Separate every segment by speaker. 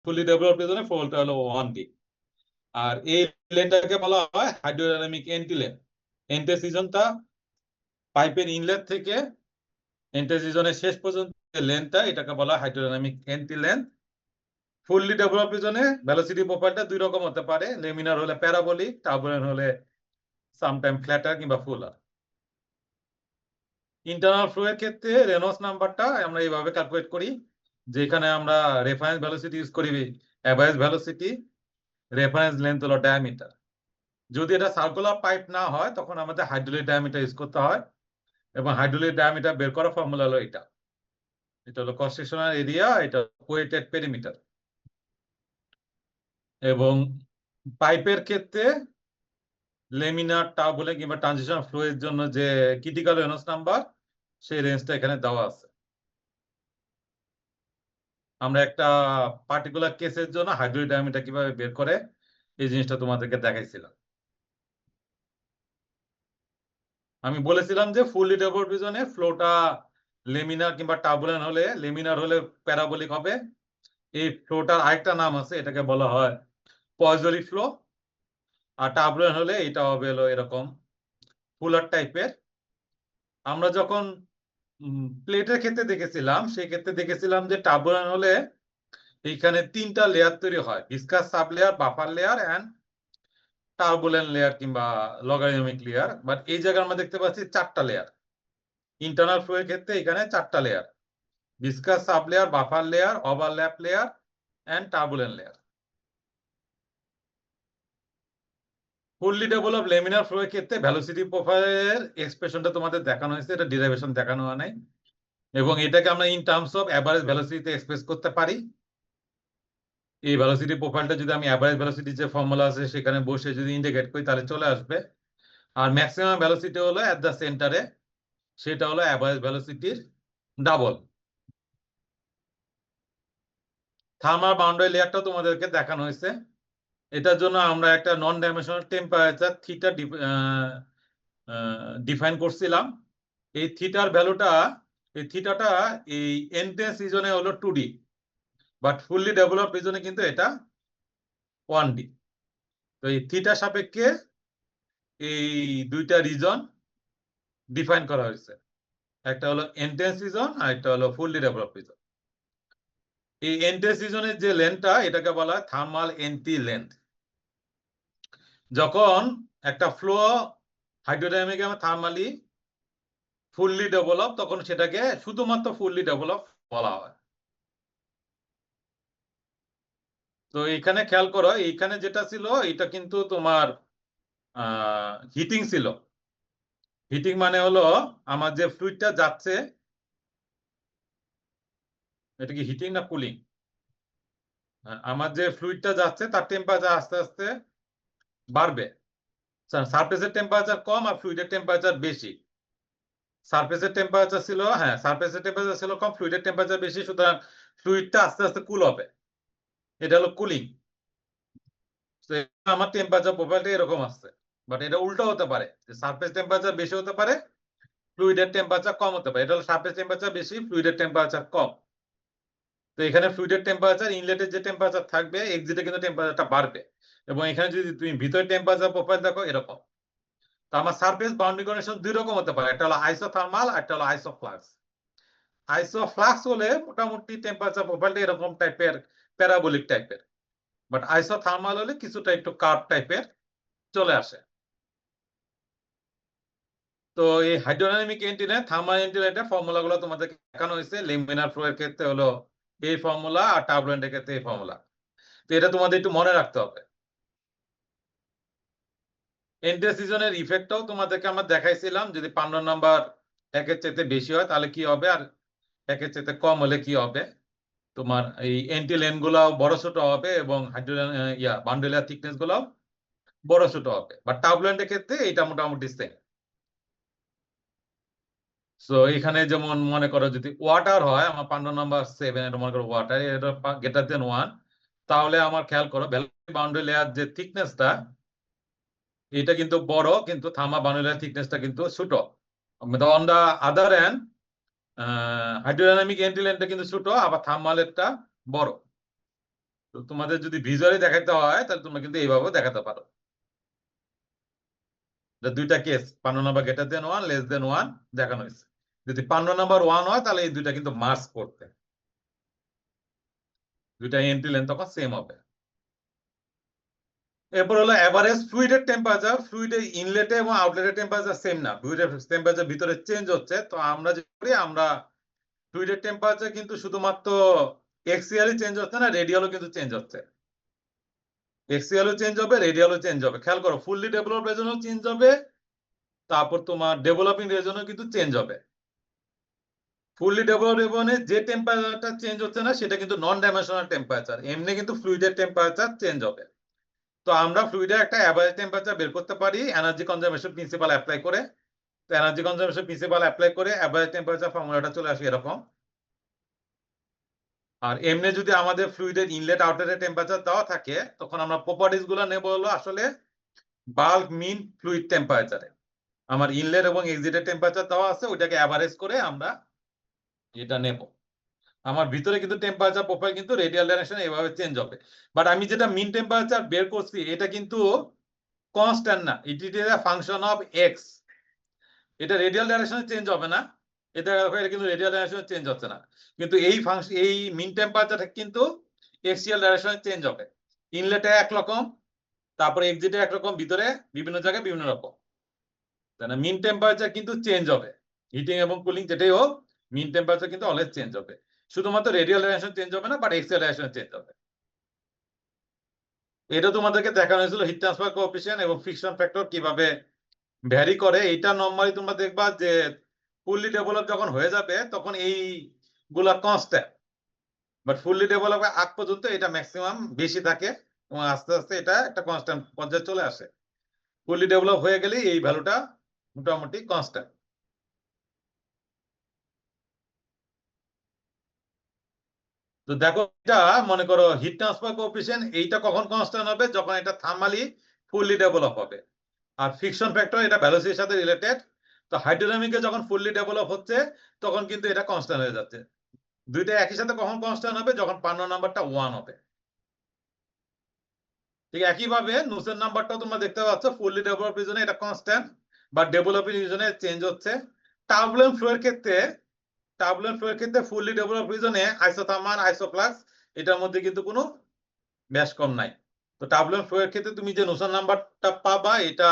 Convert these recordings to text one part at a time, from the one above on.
Speaker 1: Fully developed জোনে ফ্লোটা হলো 1D। আর এই লেনটাকে বলা হয় হাইড্রোডাইনামিক এন্টি লেন। এন্টেসিজনটা পাইপের ইনলেট থেকে এন্টেসিজনের শেষ পর্যন্ত লেনটা, এটাকে বলা হয় hydrodynamic anti lane. Fully developed জোনে ভেলোসিটি প্রোফাইলটা দুই রকম হতে পারে, লেমিনার হলে প্যারাবোলিক, টার্বুলেন্ট হলে সামটাইম ফ্ল্যাটার কিংবা ফুলার। ইন্টারনাল ফ্লো এর ক্ষেত্রে রেনল্ডস নাম্বারটা আমরা এইভাবে ক্যালকুলেট করি, যেখানে আমরা রেফারেন্স ভেলোসিটি ইউজ করি অ্যাভারেজ ভেলোসিটি, রেফারেন্স লেন্থ হলো ডায়ামিটার। যদি এটা সার্কুলার পাইপ না হয় তখন আমাদের হাইড্রোলিক ডায়ামিটার ইউজ করতে হয়, এবং হাইড্রোলিক ডায়ামিটার বের করার ফর্মুলা হলো এটা। এটা হলো ক্রস সেকশনাল এরিয়া, এটা ওয়েটেড পেরিমিটার। এবং পাইপের ক্ষেত্রে লেমিনার, টার্বুলেন্ট কিংবা ট্রানজিশন ফ্লো এর জন্য যে ক্রিটিক্যাল রেনল্ডস নাম্বার, সেই রেঞ্জটা এখানে দেওয়া আছে। আমরা একটা পার্টিকুলার কেসের জন্য হাইড্রোলিক ডায়ামিটার কিভাবে বের করে এই জিনিসটা তোমাদেরকে দেখাইছিলাম। আমি বলেছিলাম যে ফুললি ডেভেলপড রিজনে ফ্লোটা লেমিনার কিংবা টার্বুলেন্ট হলে, লেমিনার হলে প্যারাবোলিক হবে। এই ফ্লোটার আরেকটা নাম আছে, এটাকে বলা হয় পয়জরি ফ্লো। আর টার্বুলেন্ট হলে এটা হবে হলো এরকম ফুলার টাইপের। আমরা যখন প্লেটের ক্ষেত্রে দেখেছিলাম, সেই ক্ষেত্রে দেখেছিলাম যে টার্বুলেন্ট হলে এইখানে 3টা লেয়ার তৈরি হয়, viscous sub layer, buffer layer and turbulent layer কিংবা লগারিদমিক লেয়ার। বাট এই জায়গায় আমরা দেখতে পাচ্ছি 4টা লেয়ার। ইন্টারনাল ফ্লো এর ক্ষেত্রে এখানে 4টা layer, viscous sub layer, buffer layer, overlap layer and turbulent layer. Fully develop laminar flow এর ক্ষেত্রে ভেলোসিটি প্রোফাইলের এক্সপ্রেশনটা তোমাদের দেখানো হয়েছে, এটা ডিরাইভেশন দেখানো হয় নাই। এবং এটাকে আমরা ইন টার্মস অফ অ্যাভারেজ ভেলোসিটিতে এক্সপ্রেস করতে পারি। এই ভেলোসিটি প্রোফাইলটা যদি আমি অ্যাভারেজ ভেলোসিটি যে ফর্মুলা আছে সেখানে বসে যদি ইন্ডিকেট করি তাহলে চলে আসবে। আর ম্যাক্সিমাম ভেলোসিটি হলো অ্যাট দ্য সেন্টারে, সেটা হলো অ্যাভারেজ ভেলোসিটির ডাবল। থার্মাল বাউন্ডারি লেয়ারটাও তোমাদেরকে দেখানো হয়েছে। এটার জন্য আমরা একটা নন ডাইমেনশনাল টেম্পারেচার থিটা ডিফাইন করছিলাম। এই থিটার ভ্যালুটা, এই থিটাটা এই এন্টেন্স রিজনে হলো 2D, বাট ফুললি ডেভেলপ রিজনে কিন্তু এটা 1D। তো এই থিটা সাপেক্ষে এই দুইটা রিজন ডিফাইন করা হয়েছে, একটা হলো এন্টেন্স রিজন আর একটা হলো ফুললি ডেভেলপ রিজন। এই এন্টেন্স রিজনের যে লেন্থটা, এটাকে বলা হয় থার্মাল এন্টি লেন্থ। যখন একটা ফ্লো হাইড্রোডাইনামিক এবং থার্মালি ফুললি ডেভেলপ, তখন সেটাকে শুধুমাত্র ফুললি ডেভেলপ বলা হয়। তো এখানে খেয়াল করো, এইখানে যেটা ছিল এটা কিন্তু তোমার হিটিং ছিল। হিটিং মানে হলো আমার যে ফ্লুইডটা যাচ্ছে, এটা কি হিটিং না কুলিং? আমার যে ফ্লুইডটা যাচ্ছে তার টেম্পারেচার আস্তে আস্তে বাড়বে। সারফেসের টেম্পারেচার কম আর ফ্লুইডের টেম্পারেচার বেশি। সারফেসের টেম্পারেচার ছিল, হ্যাঁ সারফেসের টেম্পারেচার ছিল কম, ফ্লুইডের টেম্পারেচার বেশি, সুতরাং ফ্লুইডটা আস্তে আস্তে কুল হবে। এটা হলো কুলিং। আমার টেম্পারেচার প্রোফাইলটা এরকম আসছে। বাট এটা উল্টো হতে পারে, যে সারফেস টেম্পারেচার বেশি হতে পারে, ফ্লুইডের টেম্পারেচার কম হতে পারে। এটা হলো সারফেস টেম্পারেচার বেশি, ফ্লুইডের টেম্পারেচার কম। তো এখানে ফ্লুইডের টেম্পারেচার, ইনলেটের যে টেম্পারেচার থাকবে, এক্সিটে কিন্তু টেম্পারেচারটা বাড়বে। এবং এখানে যদি তুমি ভিতরে টেম্পারেচার প্রোফাইল দেখো এরকম। তো আমার সারফেস বাউন্ডারি কন্ডিশন দুই রকম হতে পারে, একটা হলো আইসোথার্মাল আর একটা হলো আইসোফ্লাক্স। আইসোফ্লাক্স হলে মোটামুটি টেম্পারেচার প্রোফাইলটা এরকম টাইপের, প্যারাবোলিক টাইপের। বাট আইসোথার্মাল হলে কিছুটা একটু কার্ভ টাইপের চলে আসে। তো এই হাইড্রোডাইনামিক এন্টিনে, থার্মাল এন্টিনের ফর্মুলা গুলো তোমাদের দেখানো হয়েছে। লেমিনার ফ্লো এর ক্ষেত্রে হলো এই ফর্মুলা, আর টার্বুলেন্টের ক্ষেত্রে এই ফর্মুলা। তো এটা তোমাদের একটু মনে রাখতে হবে। এন্টিসিজনের ইফেক্টটাও তোমাদেরকে আমরা দেখাইছিলাম, যদি 15 নাম্বার একের চাইতে বেশি হয় তাহলে কি হবে, আর একের চাইতে কম হলে কি হবে। তোমার এই এন্টি লেন গুলাও বড় ছোট হবে, এবং হাইড্রোজেন বান্ডেলিয়ার থিকনেস গুলাও বড় ছোট হবে। বাট টার্বুলেন্টের ক্ষেত্রে এটা মোটামুটি সেম। সো এখানে যেমন মনে করো যদি ওয়াটার হয়, আমার 15 নাম্বার 7, এটা মনে করো ওয়াটার, এটা গ্রেটার দেন 1, তাহলে আমার খেয়াল করো বাউন্ডারি লেয়ার যে থিকনেসটা, এটা কিন্তু বড়, কিন্তু থার্মাল বাউন্ডারি লেয়ার থিকনেসটা কিন্তু ছোট। On the other hand hydrodynamic এন্টিলেনটা কিন্তু ছোট, আবার থার্মালেরটা বড়। তো তোমাদের যদি ভিজুয়ালি দেখাতে হয় তাহলে তোমরা কিন্তু এইভাবেও দেখাতে পারো। দুইটা case 15 number greater than 1 less than 1 দেখানো হয়েছে। যদি 15 নাম্বার 1 হয় তাহলে এই দুইটা কিন্তু মার্জ করতে, দুইটা এন্ট্রি লেন্থ তখন সেম হবে। এরপর হলো এভারেজ ফ্লুইডের টেম্পারেচার। ফ্লুইডের ইনলেটে এবং আউটলেটের টেম্পারেচার সেম না, ফ্লুইডের টেম্পারেচার ভিতরে চেঞ্জ হচ্ছে। তো আমরা যে করি, আমরা ফ্লুইডের টেম্পারেচার কিন্তু শুধুমাত্র এক্সিয়ালি চেঞ্জ হচ্ছে না, রেডিয়ালও কিন্তু চেঞ্জ হচ্ছে। এক্সিয়ালও চেঞ্জ হবে, রেডিয়ালও চেঞ্জ হবে। খেয়াল করো, ফুললি ডেভেলপ রিজনও চেঞ্জ হবে, তারপর তোমার ডেভেলপিং রিজনও কিন্তু চেঞ্জ হবে। ফুললি ডেভেলপ রিজনে যে টেম্পারেচারটা চেঞ্জ হচ্ছে না সেটা কিন্তু নন ডাইমেনশনাল টেম্পারেচার, এমনি কিন্তু ফ্লুইডের টেম্পারেচার চেঞ্জ হবে। তো আমরা ফ্লুইডের একটা অ্যাভারেজ টেম্পারেচার বের করতে পারি এনার্জি কনজারভেশন প্রিন্সিপাল অ্যাপ্লাই করে। তো এনার্জি কনজারভেশন প্রিন্সিপাল অ্যাপ্লাই করে অ্যাভারেজ টেম্পারেচার ফর্মুলাটা চলে আসে এরকম। আর এমনি যদি আমাদের ফ্লুইডের ইনলেট আউটলেটের টেম্পারেচার দেওয়া থাকে, তখন আমরা প্রপার্টিজ গুলো নেব হলো আসলে বাল্ক মিন ফ্লুইড টেম্পারেচারে। আমার ইনলেট এবং এক্সিটের টেম্পারেচার দেওয়া আছে, ওইটাকে অ্যাভারেজ করে আমরা এটা নেব। আমার ভিতরে কিন্তু টেম্পারেচার প্রোফাইল কিন্তু রেডিয়াল ডাইরেকশনে এভাবে চেঞ্জ হবে। বাট আমি যেটা মিন টেম্পারেচার বের করছি এটা কিন্তু কনস্ট্যান্ট না, it is a function of x. এটা রেডিয়াল ডাইরেকশনে চেঞ্জ হবে না, এটা কিন্তু রেডিয়াল ডাইরেকশনে চেঞ্জ হচ্ছে না, কিন্তু এই ফাংশন এই মিন টেম্পারেচারটা কিন্তু এক্সিয়াল ডাইরেকশনে চেঞ্জ হবে। ইনলেটে একরকম, তারপরে এক্সিটে একরকম, ভিতরে বিভিন্ন জায়গায় বিভিন্ন রকম। তাই না, মিন টেম্পারেচার কিন্তু চেঞ্জ হবে, হিটিং এবং কুলিং যেটাই হোক, মিন টেম্পারেচার কিন্তু অলওয়েজ চেঞ্জ হবে। শুধুমাত্র রেডিয়াল ডাইরেকশন চেঞ্জ হবে না, বাট এক্সিয়াল ডাইরেকশন চেঞ্জ হবে। এটা তোমাদেরকে দেখানো হয়েছিল হিট ট্রান্সফার কোএফিসিয়েন্ট এবং ফ্রিকশন ফ্যাক্টর কিভাবে ভ্যারি করে। এটা নরমালি তোমরা দেখবা যে ফুললি ডেভেলপ যখন হয়ে যাবে তখন এই গুলা কনস্ট্যান্ট, বাট ফুললি ডেভেলপ আগ পর্যন্ত এটা ম্যাক্সিমাম বেশি থাকে এবং আস্তে আস্তে এটা একটা কনস্ট্যান্ট পর্যায়ে চলে আসে। ফুললি ডেভেলপ হয়ে গেলে এই ভ্যালুটা মোটামুটি কনস্ট্যান্ট। তো দেখো, এটা মনে করো হিট ট্রান্সফার কোএফিসিয়েন্ট, এইটা কখন কনস্ট্যান্ট হবে, যখন এটা থার্মালি ফুললি ডেভেলপ হবে। আর ফ্রিকশন ফ্যাক্টর এটা ভ্যালোসিটির সাথে রিলেটেড। তো হাইড্রোডাইনামিকে যখন ফুললি ডেভেলপ হচ্ছে তখন কিন্তু এটা কনস্ট্যান্ট হয়ে যাচ্ছে। দুইটা একই সাথে কখন কনস্ট্যান্ট হবে, যখন 15 নাম্বারটা 1 হবে। ঠিক একইভাবে নুসের নাম্বারটাও তোমরা দেখতে পাচ্ছ, ফুললি ডেভেলপ রিজনে এটা কনস্ট্যান্ট, বা ডেভেলপিং রিজনে চেঞ্জ হচ্ছে। টার্বুলেন্ট ফ্লো এর ক্ষেত্রে, ফুললি ডেভেলপ রিজনে আইসোথার্মাল আইসোফ্লাক্স এটার মধ্যে কিন্তু কোনো ম্যাচ কম নাই। তো টার্বুলেন্ট ফ্লো এর ক্ষেত্রে তুমি যে নুসের নাম্বারটা পাবা, এটা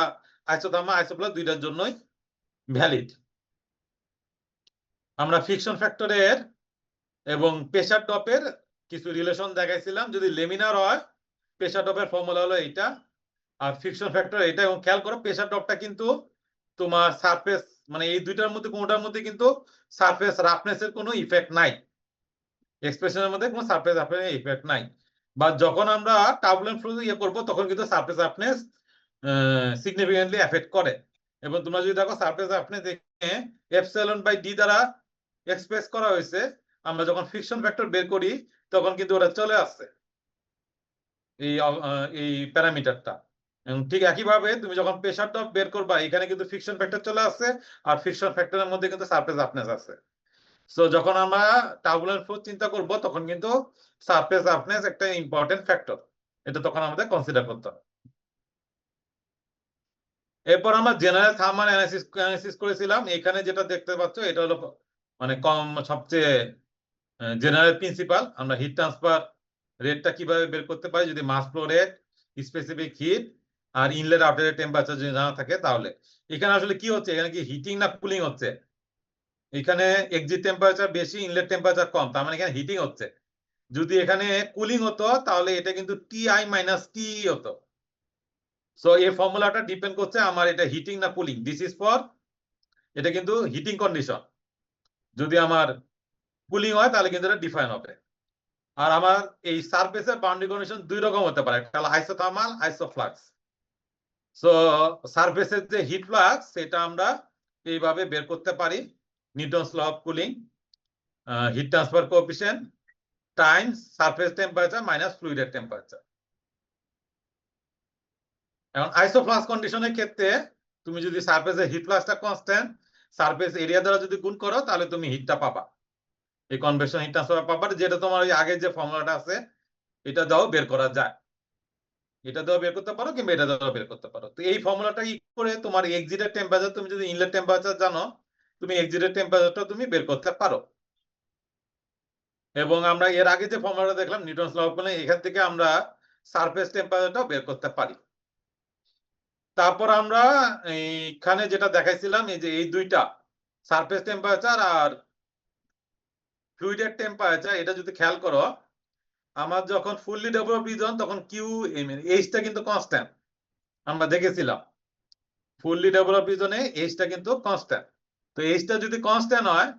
Speaker 1: আইসোথার্মাল আইসোফ্লাক্স দুইটার জন্যই ভ্যালিড। আমরা ফ্রিকশন ফ্যাক্টরের এবং প্রেসার ড্রপের কিছু রিলেশন দেখাইছিলাম। যদি লেমিনার হয়, প্রেসার ড্রপের ফর্মুলা হলো এইটা, আর ফ্রিকশন ফ্যাক্টর এটা। এবং খেয়াল করো, প্রেসার ড্রপটা কিন্তু তোমার সারফেস, মানে এই দুইটার মধ্যে কোনোটার মধ্যে কিন্তু সারফেস রাফনেসের কোনো ইফেক্ট নাই, এক্সপ্রেশনের মধ্যে কোনো সারফেস রাফনেসের ইফেক্ট নাই। বা যখন আমরা টার্বুলেন্ট ফ্লো ইয়ে করব তখন কিন্তু সারফেস রাফনেস সিগনিফিকেন্টলি এফেক্ট করে। এবং তোমরা যদি দেখো সারফেস রাফনেস এখানে এপসাইলন বাই ডি দ্বারা এক্সপ্রেস করা হয়েছে, আমরা যখন ফ্রিকশন ফ্যাক্টর বের করি তখন কিন্তু ওটা চলে আসছে এই এই প্যারামিটারটা। এবং ঠিক একইভাবে তুমি যখন প্রেসার ড্রপ বের করবা, এখানে কিন্তু ফ্রিকশন ফ্যাক্টর চলে আসছে, আর ফ্রিকশন ফ্যাক্টরের মধ্যে কিন্তু সারফেস রাফনেস আছে। সো যখন আমরা টার্বুলেন্ট ফ্লো চিন্তা করব তখন কিন্তু সারফেস রাফনেস একটা ইম্পর্টেন্ট ফ্যাক্টর, এটা তখন আমাদের কনসিডার করতে হবে। এরপর আমরা জেনারেল থার্মাল অ্যানালিসিস করেছিলাম। এখানে যেটা দেখতে পাচ্ছ এটা হলো মানে কম সবচেয়ে জেনারেল প্রিন্সিপাল। আমরা হিট ট্রান্সফার রেটটা কিভাবে বের করতে পারি, যদি mass flow rate, specific heat আর ইনলেট আউটলেট টেম্পারেচার যদি জানা থাকে তাহলে। এখানে আসলে কি হচ্ছে, এখানে কি হিটিং না কুলিং হচ্ছে? এখানে এক্সিট টেম্পারেচার বেশি, ইনলেট টেম্পারেচার কম, তার মানে এখানে হিটিং হচ্ছে। যদি এখানে কুলিং হতো তাহলে এটা কিন্তু টিআই মাইনাস টি হতো। সো এই ফর্মুলাটা ডিপেন্ড করছে আমার এটা হিটিং না কুলিং। দিস ইজ ফর, এটা কিন্তু হিটিং কন্ডিশন। যদি আমার কুলিং হয় তাহলে কিন্তু এটা ডিফাইন হবে। আর আমার এই সারফেসের বাউন্ডারি কন্ডিশন দুই রকম হতে পারে, একটা হলো আইসোথার্মাল, আইসোফ্লাক্স। সো সারফেসের যে হিট ফ্লাক্স সেটা আমরা এইভাবে বের করতে পারি, Newton's law of cooling, heat transfer coefficient times surface temperature minus ফ্লুইডের টেম্পারেচার। এখন আইসোফ্লাক্স কন্ডিশনের ক্ষেত্রে তুমি যদি সারফেসের হিট ফ্লাক্সটা কনস্ট্যান্ট, সারফেস এরিয়া দ্বারা যদি গুণ করো তাহলে তুমি হিটটা পাবা, এই কনভেকশন হিট ট্রান্সফার পাবা, যেটা তোমার ওই আগের যে ফর্মুলাটা আছে এটা দাও বের করা যায়, এটা দাও বের করতে পারো কিংবা এটা দাও বের করতে পারো। তো এই ফর্মুলাটা ই করে তোমার এক্সিটের টেম্পারেচার, তুমি যদি ইনলেট টেম্পারেচার জানো, তুমি এক্সিটের টেম্পারেচারটা তুমি বের করতে পারো। এবং আমরা এর আগে যে ফর্মুলাটা দেখলাম নিউটনস ল অফ কুলিং, এখান থেকে আমরা সারফেস টেম্পারেচারটাও বের করতে পারি। তারপর আমরা এইখানে যেটা দেখাইছিলাম, এই যে এই দুইটা সারফেস টেম্পারেচার আর ফ্লুইডের টেম্পারেচার, এটা যদি খেয়াল করো, আমার যখন ফুললি ডেভেলপ রিজন তখন কিউ এইচটা কিন্তু কনস্ট্যান্ট, আমরা দেখেছিলাম ফুললি ডেভেলপ রিজনে এইচটা কিন্তু কনস্ট্যান্ট। তো এইচটা যদি কনস্ট্যান্ট হয়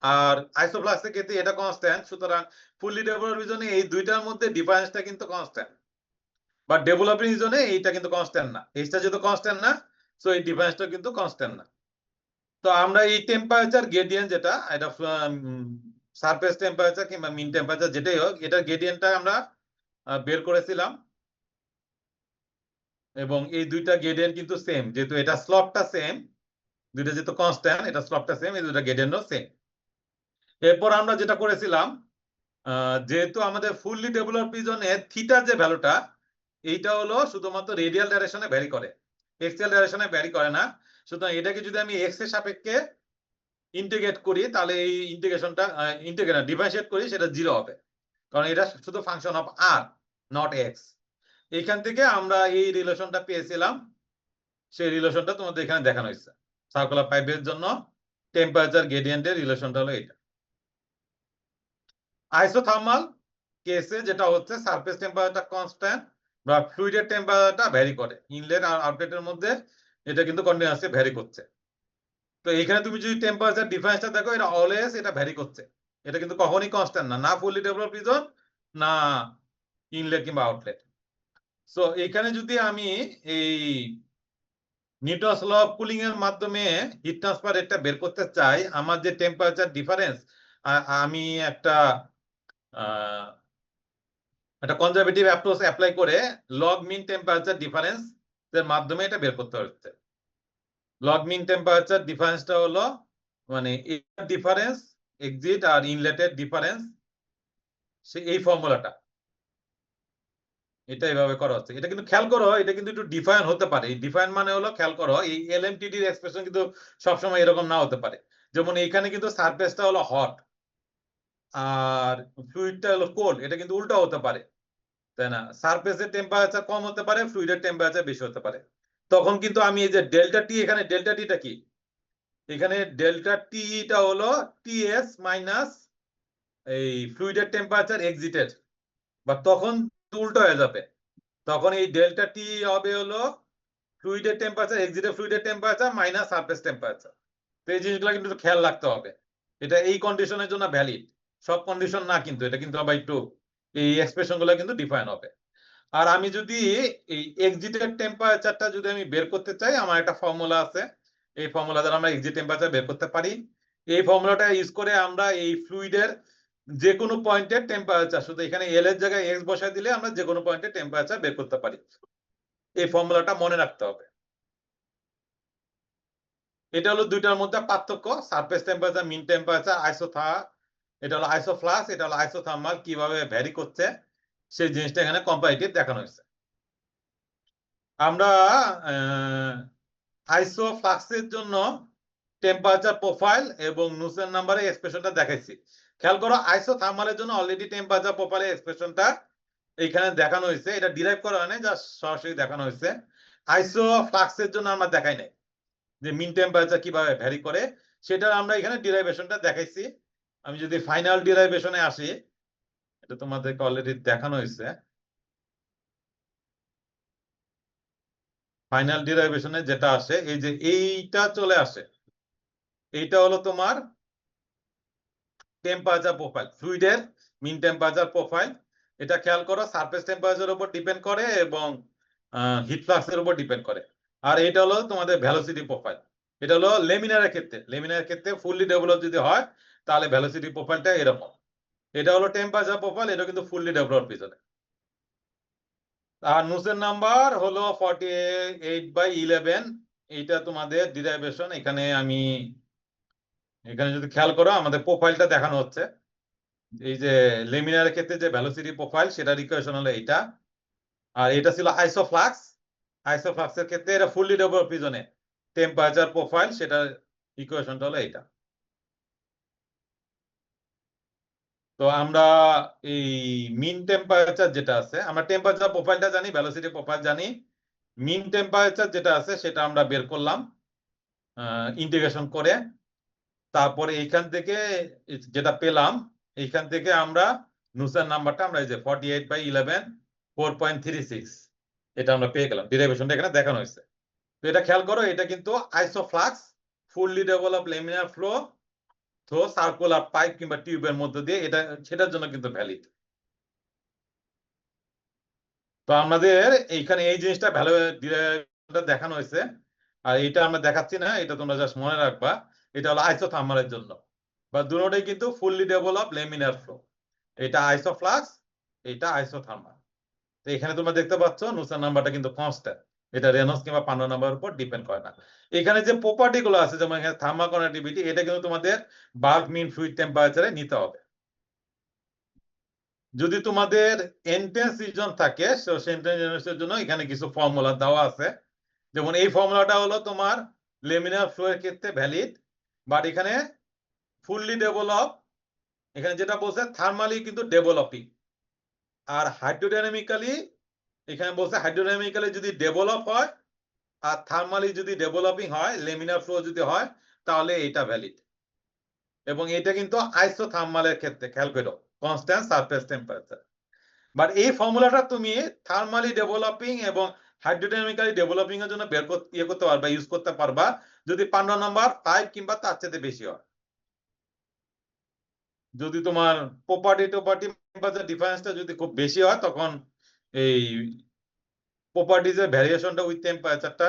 Speaker 1: আর আইসোফ্লাক্সের ক্ষেত্রে এটা কনস্ট্যান্ট, সুতরাং ফুললি ডেভেলপ রিজনে এই দুইটার মধ্যে ডিফারেন্সটা কিন্তু কনস্ট্যান্ট। বা ডেভেলপিং রিজনে এইটা কিন্তু কনস্ট্যান্ট না, এইচটা যেহেতু কনস্ট্যান্ট না, সো এই ডিফারেন্সটা কিন্তু কনস্ট্যান্ট না। তো আমরা এই টেম্পারেচার গ্রেডিয়েন্ট যেটা, এটা সারফেস টেম্পারেচার কিংবা মিন টেম্পারেচার যেটাই হোক, এটার গ্রেডিয়েন্টটা আমরা বের করেছিলাম। এবং এই দুইটা গ্রেডিয়েন্ট কিন্তু সেম, যেহেতু এটা স্লপটা সেম, দুইটা যেহেতু কনস্ট্যান্ট, এটা স্লপটা সেম, এই দুইটা গ্রেডিয়েন্টও সেম। এরপর আমরা যেটা করেছিলাম, যেহেতু আমাদের ফুললি ডেভেলপ রিজনে থিটার যে ভ্যালুটা, এইটা হলো শুধুমাত্র রেডিয়াল ডাইরেকশনে ভ্যারি করে, এক্সিয়াল ডাইরেকশনে ভ্যারি করে না। সুতরাং এটাকে যদি আমি এক্স এর সাপেক্ষে ইন্টিগ্রেট করি, তাহলে এই ইন্টিগ্রেশনটা ডিফারেন্সিয়েট করি, সেটা 0 হবে, কারণ এটা শুধু function of r, not x. এইখান থেকে আমরা এই রিলেশনটা পেয়েছিলাম, সেই রিলেশনটা তোমাদের এখানে দেখানো হয়েছে। সার্কুলার পাইপের জন্য টেম্পারেচার গ্রেডিয়েন্টের রিলেশনটা হলো এটা। আইসোথার্মাল কেসে যেটা হচ্ছে, সারফেস টেম্পারেচারটা কনস্ট্যান্ট বা ফ্লুইডের টেম্পারেচারটা ভ্যারি করে, ইনলেট আর আউটলেটের মধ্যে এটা কিন্তু কন্টিনিউয়াসলি ভ্যারি করছে। তো এখানে তুমি যদি টেম্পারেচার ডিফারেন্সটা দেখো, এটা অলওয়েজ এটা ভ্যারি করছে, এটা কিন্তু কখনই কনস্ট্যান্ট না, না ফুললি ডেভেলপ রিজন, না ইনলেট কিংবা আউটলেট। সো এখানে যদি আমি এই নিউটনস ল অফ কুলিং এর মাধ্যমে হিট ট্রান্সফার রেটটা বের করতে চাই, আমার যে টেম্পারেচার ডিফারেন্স, আমি একটা কনজারভেটিভ অ্যাপ্রোচ অ্যাপ্লাই করে লগ মিন টেম্পারেচার ডিফারেন্স এর মাধ্যমে এটা বের করতে হচ্ছে। লগ মিন টেম্পারেচার ডিফারেন্সটা হলো মানে ডিফারেন্স এক্সিট আর ইনলেটের ডিফারেন্স, এই ফর্মুলাটা, এটা এইভাবে করা হচ্ছে। এটা কিন্তু খেয়াল করো, এটা কিন্তু একটু ডিফাইন হতে পারে। এই ডিফাইন মানে হলো, খেয়াল করো, এই এলএমটিডি এর এক্সপ্রেশন কিন্তু সবসময় এরকম না হতে পারে। যেমন এইখানে কিন্তু সারফেসটা হলো হট আর ফ্লুইডটা হলো কোল্ড, এটা কিন্তু উল্টো হতে পারে, তাই না? সারফেসের টেম্পারেচার কম হতে পারে, ফ্লুইডের টেম্পারেচার বেশি হতে পারে। তখন কিন্তু আমি এই যে ডেল্টা টি, এখানে ডেল্টা টিটা কি, এখানে ডেল্টা টিটা হলো টিএস মাইনাস এই ফ্লুইডের টেম্পারেচার এক্সিটেড, বা তখন উল্টো হয়ে যাবে, তখন এই ডেল্টা টি হবে হলো ফ্লুইডের টেম্পারেচার এক্সিটেড ফ্লুইডের টেম্পারেচার মাইনাস সারফেস টেম্পারেচার। তো এই জিনিসগুলো কিন্তু খেয়াল রাখতে হবে, এটা এই কন্ডিশনের জন্য ভ্যালিড, সব কন্ডিশন না কিন্তু, এটা কিন্তু আবার একটু এই এক্সপ্রেশন গুলো কিন্তু ডিফাইন হবে। আর আমি যদি এই এক্সিটেড টেম্পারেচারটা যদি আমি বের করতে চাই, আমার একটা ফর্মুলা আছে, এই ফর্মুলা দ্বারা আমরা এক্সিট টেম্পারেচার বের করতে পারি। এই ফর্মুলাটা ইউজ করে আমরা এই ফ্লুইডের যে কোনো পয়েন্টের টেম্পারেচার, শুধু এখানে এল এর জায়গায় এক্স বসায় দিলে আমরা যে কোনো পয়েন্টের টেম্পারেচার বের করতে পারি। এই ফর্মুলাটা মনে রাখতে হবে। এটা হলো দুইটার মধ্যে পার্থক্য, সারফেস টেম্পারেচার, মিন টেম্পারেচার, এটা হলো আইসোফ্লাক্স, এটা হলো আইসোথার্মাল, কিভাবে ভ্যারি করছে সেই জিনিসটা এখানে কম্পারেটিভ দেখানো হয়েছে। আমরা আইসোফ্লাক্সের জন্য টেম্পারেচার প্রোফাইল এবং নুসেন নাম্বারের এক্সপ্রেশনটা দেখাইছি। খেয়াল করো, আইসোথার্মালের জন্য অলরেডি টেম্পারেচার প্রোফাইলের এক্সপ্রেশনটা এইখানে দেখানো হয়েছে, এটা ডিরাইভ করা হয় নাই, জাস্ট সরাসরি দেখানো হয়েছে। আইসোফ্লাক্সের জন্য আমরা দেখাই নাই যে মিন টেম্পারেচার কিভাবে ভ্যারি করে, সেটা আমরা এখানে ডিরাইভেশনটা দেখাইছি। আমি যদি ফাইনাল ডিরাইভেশনে আসি, এটা তোমাদেরকে অলরেডি দেখানো হয়েছে। ফাইনাল ডিরাইভেশনে যেটা আসে, এই যে এইটা চলে আসে, এইটা হলো তোমার টেম্পারেচার প্রোফাইল, ফ্লুইডের মিন টেম্পারেচার প্রোফাইল। এটা খেয়াল করো, সারফেস টেম্পারেচারের উপর ডিপেন্ড করে এবং হিট ফ্লাক্সের উপর ডিপেন্ড করে। আর এটা হলো তোমাদের ভেলোসিটি প্রোফাইল। এটা হলো লেমিনারের ক্ষেত্রে, লেমিনারের ক্ষেত্রে ফুললি ডেভেলপ যদি হয়, তাহলে ভেলোসিটি প্রোফাইলটা এরকম। এটা হলো টেম্পারেচার প্রোফাইল, এটা কিন্তু ফুললি ডেভেলপ পিছনে। আর নুসেন নাম্বার হলো 48/11, এইটা তোমাদের ডিরাইভেশন। এখানে যদি খেয়াল করো, আমাদের প্রোফাইলটা দেখানো হচ্ছে, এই যে লেমিনারের ক্ষেত্রে যে ভেলোসিটি প্রোফাইল সেটার ইকুয়েশন হলো এইটা, আর এটা ছিল আইসোফ্লাক্স। আইসোফ্লাক্সের ক্ষেত্রে এটা ফুললি ডেভেলপ রিজনে টেম্পারেচার প্রোফাইল, সেটার ইকুয়েশনটা হলো এইটা। তো আমরা এই মিন টেম্পারেচার যেটা আছে, আমরা টেম্পারেচার প্রোফাইলটা জানি, ভেলোসিটি প্রোফাইল জানি, মিন টেম্পারেচার যেটা আছে সেটা আমরা বের করলাম ইন্টিগ্রেশন করে। তারপরে এইখান থেকে যেটা পেলাম, এইখান থেকে আমরা নুসের নাম্বারটা আমরা এই যে 48/11 4.36 এটা আমরা পেয়ে গেলাম। ডেরিভেশনটা এখানে দেখানো হয়েছে। তো এটা খেয়াল করো, এটা কিন্তু isoflux fully develop laminar flow through circular pipe কিংবা টিউবের মধ্য দিয়ে, এটা সেটার জন্য কিন্তু ভ্যালিড। তো আমাদের এইখানে এই জিনিসটা ভালো দেখানো হয়েছে, আর এটা আমরা দেখাচ্ছি না, এটা তোমরা জাস্ট মনে রাখবা। এটা হলো আইসোথার্মালের জন্য, বা দুটোটাই কিন্তু ফুললি ডেভেলপ লেমিনার ফ্লো। এটা আইসোফ্লাক্স, এটা আইসোথার্মাল। তো এখানে তোমরা দেখতে পাচ্ছ নুসের নাম্বারটা কিন্তু কনস্ট্যান্ট, এটা রেনল্ডস কিংবা পান্ডো নাম্বারের উপর ডিপেন্ড করে না। এখানে যে প্রপার্টি গুলো আছে, যেমন এখানে থার্মাল কন্ডাক্টিভিটি, এটা কিন্তু তোমাদের বাল্ক মিন ফ্লুইড টেম্পারেচারে নিতে হবে। যদি তোমাদের এন্ট্রেন্স রিজন থাকে, সেই এন্ট্রেন্স জন্য এখানে কিছু ফর্মুলা দেওয়া আছে। যেমন এই ফর্মুলাটা হলো তোমার লেমিনার ফ্লো এর ক্ষেত্রে ভ্যালিড, বাট এখানে ফুললি ডেভেলপ, এখানে যেটা বলছে থার্মালি কিন্তু ডেভেলপিং, আর হাইড্রোডাইনামিক্যালি এখানে বলছে হাইড্রোডাইনামিক্যালি যদি ডেভেলপ হয় আর থার্মালি যদি ডেভেলপিং হয়, লেমিনার ফ্লো যদি হয়, তাহলে এটা ভ্যালিড। এবং এটা কিন্তু আইসোথার্মালের ক্ষেত্রে খেয়াল করো, কনস্ট্যান্ট সারফেস টেম্পারেচার। বাট এই ফর্মুলাটা তুমি থার্মালি ডেভেলপিং এবং হাইড্রোডাইনামিক্যালি ডেভেলপিং এর জন্য বের করতে করতে পারবা, ইউজ করতে পারবা যদি পান্ডা নাম্বার 5 কিংবা তার চেয়ে বেশি হয়। যদি তোমার প্রপার্টি টোপার্টি টেম্পারেচার ডিফারেন্সটা যদি খুব বেশি হয়, তখন এই প্রপার্টিজের ভ্যারিয়েশনটা উইথ টেম্পারেচারটা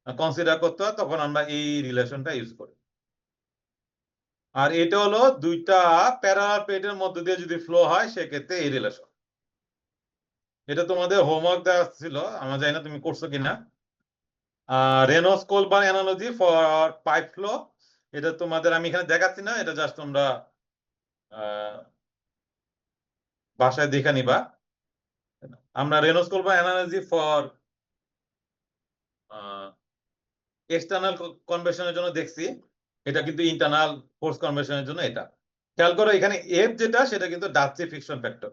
Speaker 1: কনসিডার করতে হয়, তখন আমরা এই রিলেশনটা ইউজ করি। আর এটা হলো দুইটা প্যারালাল প্লেটের মধ্য দিয়ে যদি ফ্লো হয়, সেক্ষেত্রে এই রিলেশন। এটা তোমাদের হোমওয়ার্ক দেওয়া ছিল, আমরা জানি না তুমি করছো কিনা। Reynolds Colburn analogy for pipe flow, এটা তোমাদের আমি এখানে দেখাচ্ছি না, এটা জাস্ট তোমরা বাসায় দেখে নিবা। আমরা Reynolds Colburn analogy for external কনভেকশনের জন্য দেখছি, এটা কিন্তু ইন্টারনাল ফোর্স কনভেকশনের জন্য। এটা খেয়াল করো, এখানে এফ যেটা সেটা কিন্তু ডাচি ফ্রিকশন ফ্যাক্টর।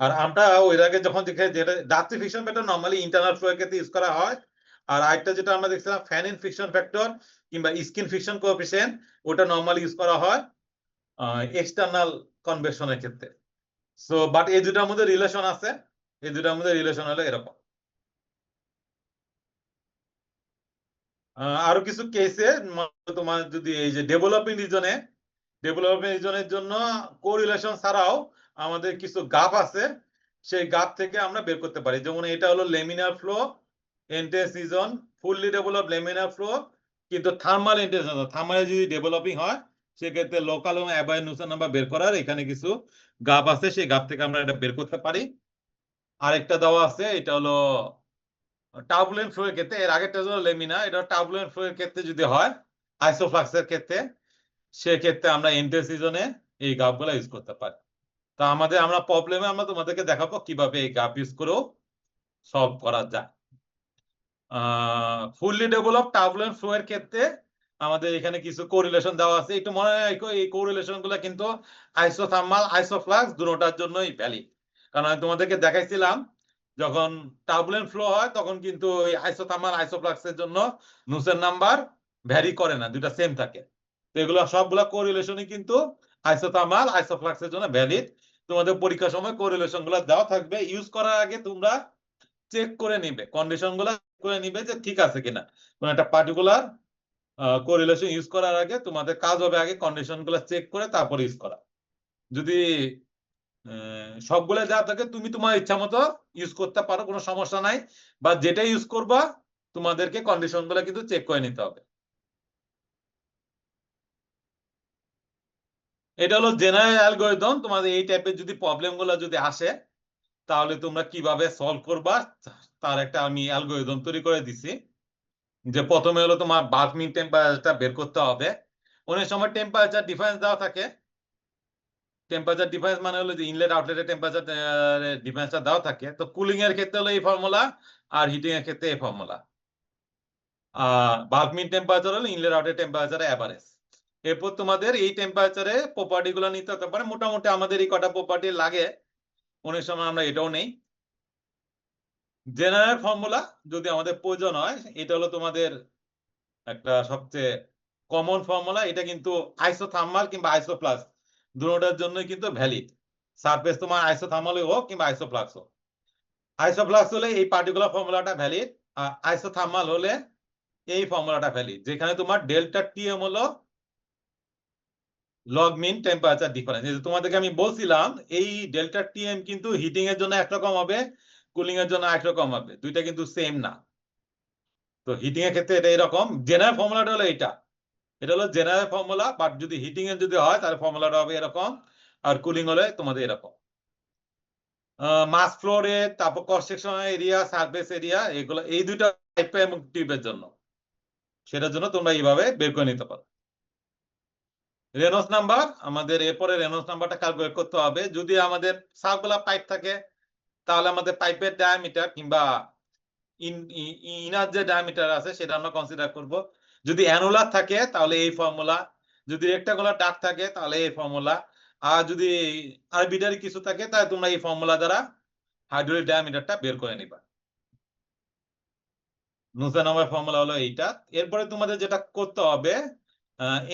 Speaker 1: আর আমরা ওই আগে যখন দেখে, যেটা duchy friction factor normally internal flow এর ক্ষেত্রে ইউজ করা হয়। আর আরেকটা যেটা আমরা দেখছিলাম ফ্যান ইন ফ্রিকশন ফ্যাক্টর কিংবা স্কিন ফ্রিকশন কোএফিসিয়েন্ট, ওটা নরমালি ইউজ করা হয় এক্সটার্নাল কনভেকশনের ক্ষেত্রে। সো বাট এই দুটার মধ্যে রিলেশন আছে, এই দুটার মধ্যে রিলেশন হলো এরকম। আরো কিছু কেসে তোমার যদি এই যে ডেভেলপিং রিজনের জন্য কোরিলেশন ছাড়াও আমাদের কিছু গাপ আছে, সেই গাপ থেকে আমরা বের করতে পারি। যেমন এটা হলো laminar flow entrance reason, fully develop laminar flow, কিন্তু থার্মাল এন্ট্রেন্স, থার্মালে যদি ডেভেলপিং হয়, সেক্ষেত্রে লোকাল এবং অ্যাবাই নুসেন নাম্বার বের করার এখানে কিছু গাপ আছে, সেই গাপ থেকে আমরা এটা বের করতে পারি। আরেকটা দেওয়া আছে, এটা হলো টার্বুলেন্ট ফ্লো এর ক্ষেত্রে, এর আগেরটা হলো লেমিনা, এটা টার্বুলেন্ট ফ্লো এর ক্ষেত্রে যদি হয় আইসোফ্লাক্সের ক্ষেত্রে, সেক্ষেত্রে আমরা এন্ট্রেন্স রিজনে এই গাপগুলো ইউজ করতে পারি। তা আমরা প্রবলেমে আমরা তোমাদেরকে দেখাবো কিভাবে এই গাপ ইউজ করেও সলভ করা যায়। ফুললি ডেভেলপ টার্বুলেন্ট ফ্লো এর ক্ষেত্রে আমাদের এখানে কিছু কোরিলেশন দেওয়া আছে, একটু মনে রাখো এই কোরিলেশন গুলো কিন্তু আইসোথার্মাল আইসোফ্লাক্স দুটোটার জন্যই ভ্যালিড। কারণ আমি তোমাদেরকে দেখাইছিলাম যখন টার্বুলেন্ট ফ্লো হয়, তখন কিন্তু এই আইসোথার্মাল আইসোফ্লাক্সের জন্য নুসের নাম্বার ভ্যারি করে না, দুটা সেম থাকে। তো এগুলো সবগুলা কোরিলেশনই কিন্তু আইসোথার্মাল আইসোফ্লাক্সের জন্য ভ্যালিড। তোমাদের পরীক্ষার সময় কোরিলেশন গুলো দেওয়া থাকবে, ইউজ করার আগে তোমরা চেক করে নিবে, কন্ডিশন গুলা করে নিবে যে ঠিক আছে কিনা। কোন একটা পার্টিকুলার কোরিলেশন ইউজ করার আগে তোমাদের কাজ হবে আগে কন্ডিশন গুলা চেক করে তারপর ইউজ করা। যদি সবগুলো যা থাকে তুমি তোমার ইচ্ছা মতো ইউজ করতে পারো, কোনো সমস্যা নাই। বা যেটা ইউজ করবা তোমাদেরকে কন্ডিশন গুলা কিন্তু চেক করে নিতে হবে। এটা হলো জেনারেল অ্যালগরিদম। তোমাদের এই টাইপের যদি প্রবলেম গুলো যদি আসে, তাহলে তোমরা কিভাবে সলভ করবা তার একটা আমি অ্যালগরিদম তৈরি করে দিছি। যে প্রথমে হলো তোমার বাল্ক মিন টেম্পারেচারটা বের করতে হবে। অনেক সময় টেম্পারেচার ডিফারেন্স দেওয়া থাকে, টেম্পারেচার ডিফারেন্স মানে হলো যে ইনলেট আউটলেটের টেম্পারেচার ডিফারেন্সটা দেওয়া থাকে। তো কুলিং এর ক্ষেত্রে হলো এই ফর্মুলা, আর হিটিং এর ক্ষেত্রে এই ফর্মুলা। বাল্ক মিন টেম্পারেচার হলো ইনলেট আউটলেট টেম্পারেচার এভারেজ। এরপর তোমাদের এই টেম্পারেচারে প্রপার্টি গুলো নিতে হতে পারে। মোটামুটি আমাদের এই কটা প্রপার্টি লাগে, অনেক সময় আমরা এটাও নেই। জেনারেল ফর্মুলা যদি আমাদের প্রয়োজন হয়, এটা হলো তোমাদের একটা সবচেয়ে কমন ফর্মুলা। এটা কিন্তু আইসোথার্মাল কিংবা আইসোফ্লাক্স দুটোটার জন্যই কিন্তু ভ্যালিড। সারফেস তোমার আইসোথার্মালই হোক কিংবা আইসোফ্লাক্স হোক। আইসোফ্লাক্স হলে এই পার্টিকুলার ফর্মুলাটা ভ্যালিড, আর আইসোথার্মাল হলে এই ফর্মুলাটা ভ্যালিড, যেখানে তোমার ডেল্টা টিএম হলো লগ মিন টেম্পারেচার ডিফারেন্স। তোমাদেরকে আমি বলছিলাম এই ডেল্টা টিএম কিন্তু হিটিং এর জন্য একরকম হবে, কুলিং এর জন্য একরকম হবে, দুইটা কিন্তু সেম না। তো হিটিং এর ক্ষেত্রে এটা এরকম, জেনারেল ফর্মুলাটা হলো এটা হলো জেনারেল ফর্মুলা। বাট যদি হিটিং এর যদি হয় তাহলে ফর্মুলাটা হবে এরকম, আর কুলিং হলে তোমাদের এরকম। মাস ফ্লো রেট, তারপর cross sectional area, surface area, এগুলো এই দুইটা পাইপ এবং টিউবের জন্য, সেটার জন্য তোমরা এইভাবে বের করে নিতে পারো। রেনল্ডস নাম্বার, আমাদের এরপরে রেনল্ডস নাম্বারটা ক্যালকুলেট করতে হবে। যদি আমাদের সার্কুলার পাইপ থাকে তাহলে আমাদের পাইপের ডায়ামিটার কিংবা ইনার যে ডায়ামিটার আছে সেটা আমরা কনসিডার করব। যদি অ্যানুলার থাকে তাহলে এই ফর্মুলা, যদি রেক্টাঙ্গুলার ডাক থাকে তাহলে এই ফর্মুলা, আর যদি আরবিটারি কিছু থাকে তাহলে তোমরা এই ফর্মুলা দ্বারা হাইড্রোলিক ডায়ামিটারটা বের করে নিবা। নুসেন নাম্বার ফর্মুলা হলো এইটা। এরপরে তোমাদের যেটা করতে হবে,